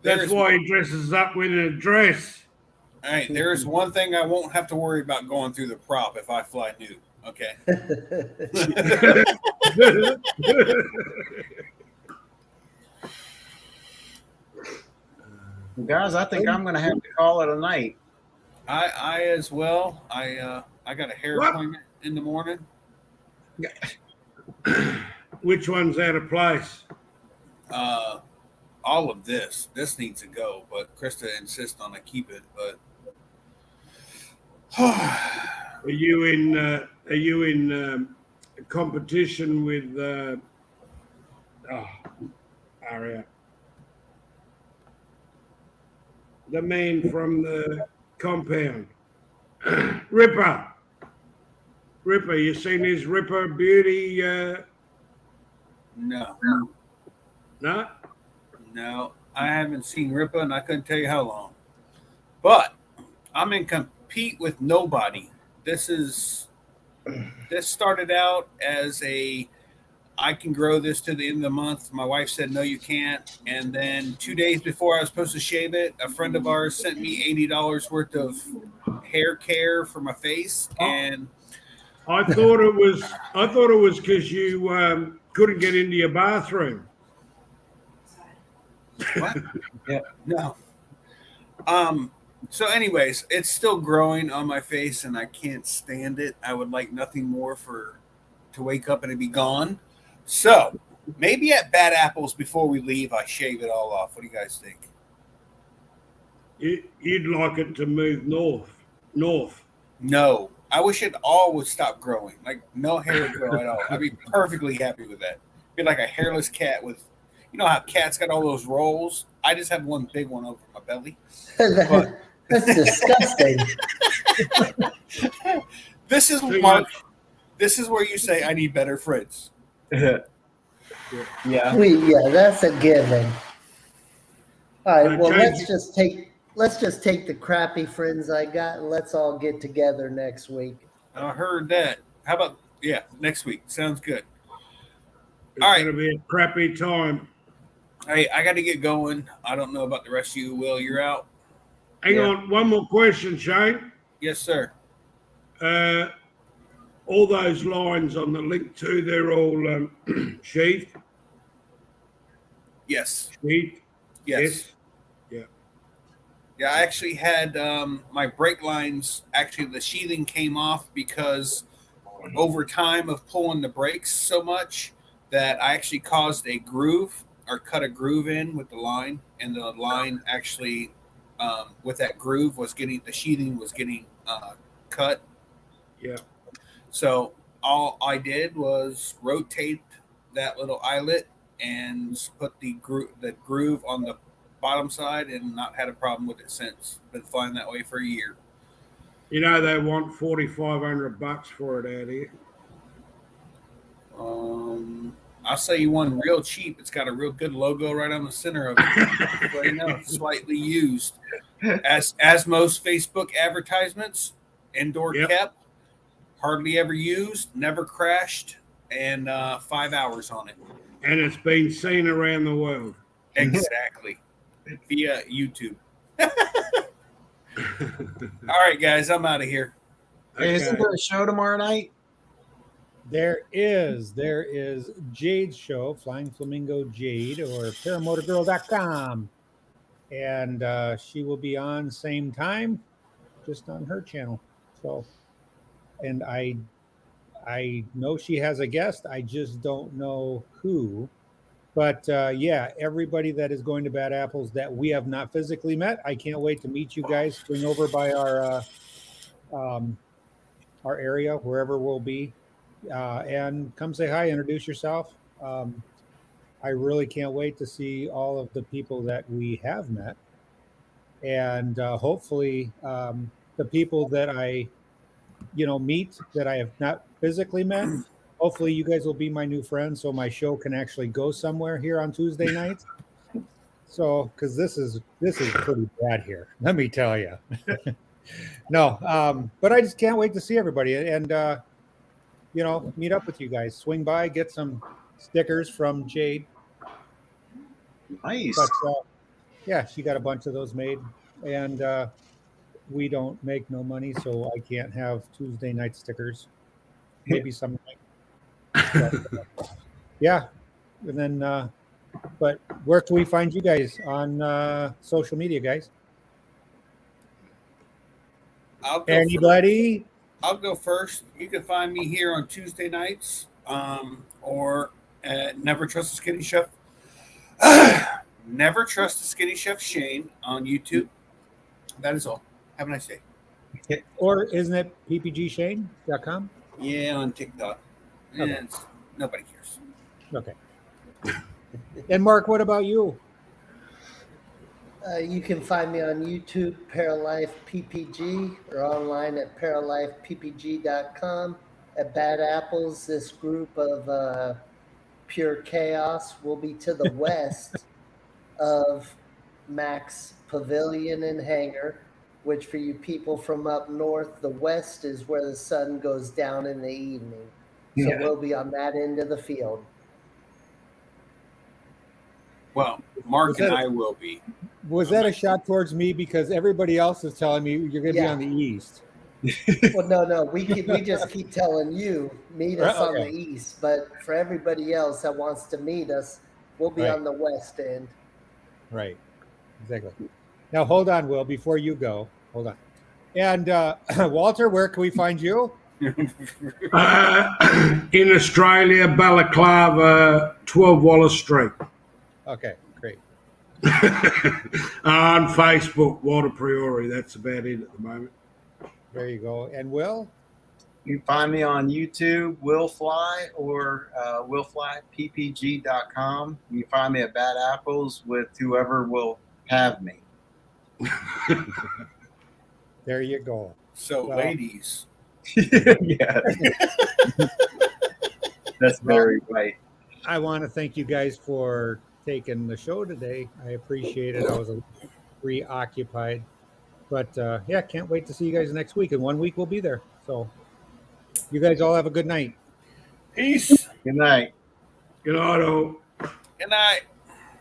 that's why he dresses up with a dress. All right, there's one thing I won't have to worry about going through the prop if I fly nude. Okay. Guys, I think I'm going to have to call it a night. I as well. I got a hair appointment in the morning. Which one's out of place? All of this needs to go, but Krista insists on I keep it. But Are you in competition with Aria? The man from the compound. Ripper, you seen his Ripper beauty? no, No? I haven't seen Ripa, and I couldn't tell you how long. But I'm in compete with nobody. This started out as I can grow this to the end of the month. My wife said, no, you can't. And then 2 days before I was supposed to shave it, a friend of ours sent me $80 worth of hair care for my face. And I thought it was because you couldn't get into your bathroom. what? Yeah. No. So anyways, it's still growing on my face and I can't stand it. I would like nothing more to wake up and it be gone. So maybe at Bad Apples before we leave, I shave it all off. What do you guys think? You'd like it to move north. No, I wish it all would stop growing. Like no hair would grow at all. I'd be perfectly happy with that. Be like a hairless cat with, you know how cats got all those rolls? I just have one big one over my belly. But That's disgusting. this is Too Mark. much. This is where you say I need better friends. Yeah. Yeah, that's a given. All right, well, Change- let's just take the crappy friends I got and let's all get together next week. I heard that. How about next week? Sounds good. It's All right. going to be a crappy time. Hey, I got to get going. I don't know about the rest of you. Will, you're out? Hang on, one more question, Shane. Yes, sir. All those lines on the link to, they're all sheathed? Yes. Sheathed? Yes. Yeah, I actually had my brake lines, actually the sheathing came off because over time of pulling the brakes so much that I actually caused a groove or cut a groove in with the line, and the line actually with that groove was getting, the sheathing was getting cut. Yeah. So all I did was rotate that little eyelet and put the groove on the bottom side and not had a problem with it since. Been flying that way for a year. You know they want $4,500 for it out here. I'll say you one real cheap. It's got a real good logo right on the center of it. But, you know, slightly used. As most Facebook advertisements, indoor kept, hardly ever used, never crashed, and 5 hours on it. And it's been seen around the world. Exactly. Via YouTube. All right, guys, I'm out of here. Hey, isn't Okay. there a show tomorrow night? There is Jade's show, Flying Flamingo Jade, or paramotorgirl.com. And she will be on same time, just on her channel. So, and I know she has a guest. I just don't know who. But yeah, everybody that is going to Bad Apples that we have not physically met, I can't wait to meet you guys. Swing over by um, our area, wherever we'll be, and come say hi, introduce yourself. I really can't wait to see all of the people that we have met, and hopefully the people that I meet that I have not physically met. Hopefully, you guys will be my new friends, so my show can actually go somewhere here on Tuesday nights. So, because this is pretty bad here, let me tell you. No, but I just can't wait to see everybody and meet up with you guys. Swing by, get some stickers from Jade. Nice. But yeah, she got a bunch of those made, and we don't make no money, so I can't have Tuesday night stickers. Maybe some night. But, yeah, and then but where can we find you guys on social media, guys? I'll go Anybody? I'll go first. You can find me here on Tuesday nights, or at Never Trust a Skinny Chef. Never Trust a Skinny Chef Shane on YouTube. That is all. Have a nice day. Or isn't it ppgshane.com? Yeah, on TikTok. Okay. And nobody cares. Okay. And Mark, what about you? You can find me on YouTube, Paralife PPG, or online at paralifeppg.com. At Bad Apples, this group of pure chaos will be to the west of Max Pavilion and Hangar, which for you people from up north, the west is where the sun goes down in the evening. So Yeah. we'll be on that end of the field. Well, Mark Was and that- I will be. Was that a shot towards me because everybody else is telling me you're going to be Yeah. on the east? Well, no, we just keep telling you meet us on the Okay. east, but for everybody else that wants to meet us, we'll be Right. on the west end. Right. Exactly. Now hold on, Will, before you go. Hold on. And Walter, where can we find you? In Australia, Balaclava, 12 Wallace Street. Okay, great. On Facebook, Walter Priori. That's about it at the moment. There you go. And Will? You can find me on YouTube, Will Fly, or willflyppg.com. You can find me at Bad Apples with whoever will have me. There you go. So, Well- ladies, Yeah. That's very right. I want to thank you guys for taking the show today. I appreciate it. I was a little preoccupied. But yeah, can't wait to see you guys next week. In 1 week, we'll be there. So you guys all have a good night. peace. Good night. Good night, all. Good night.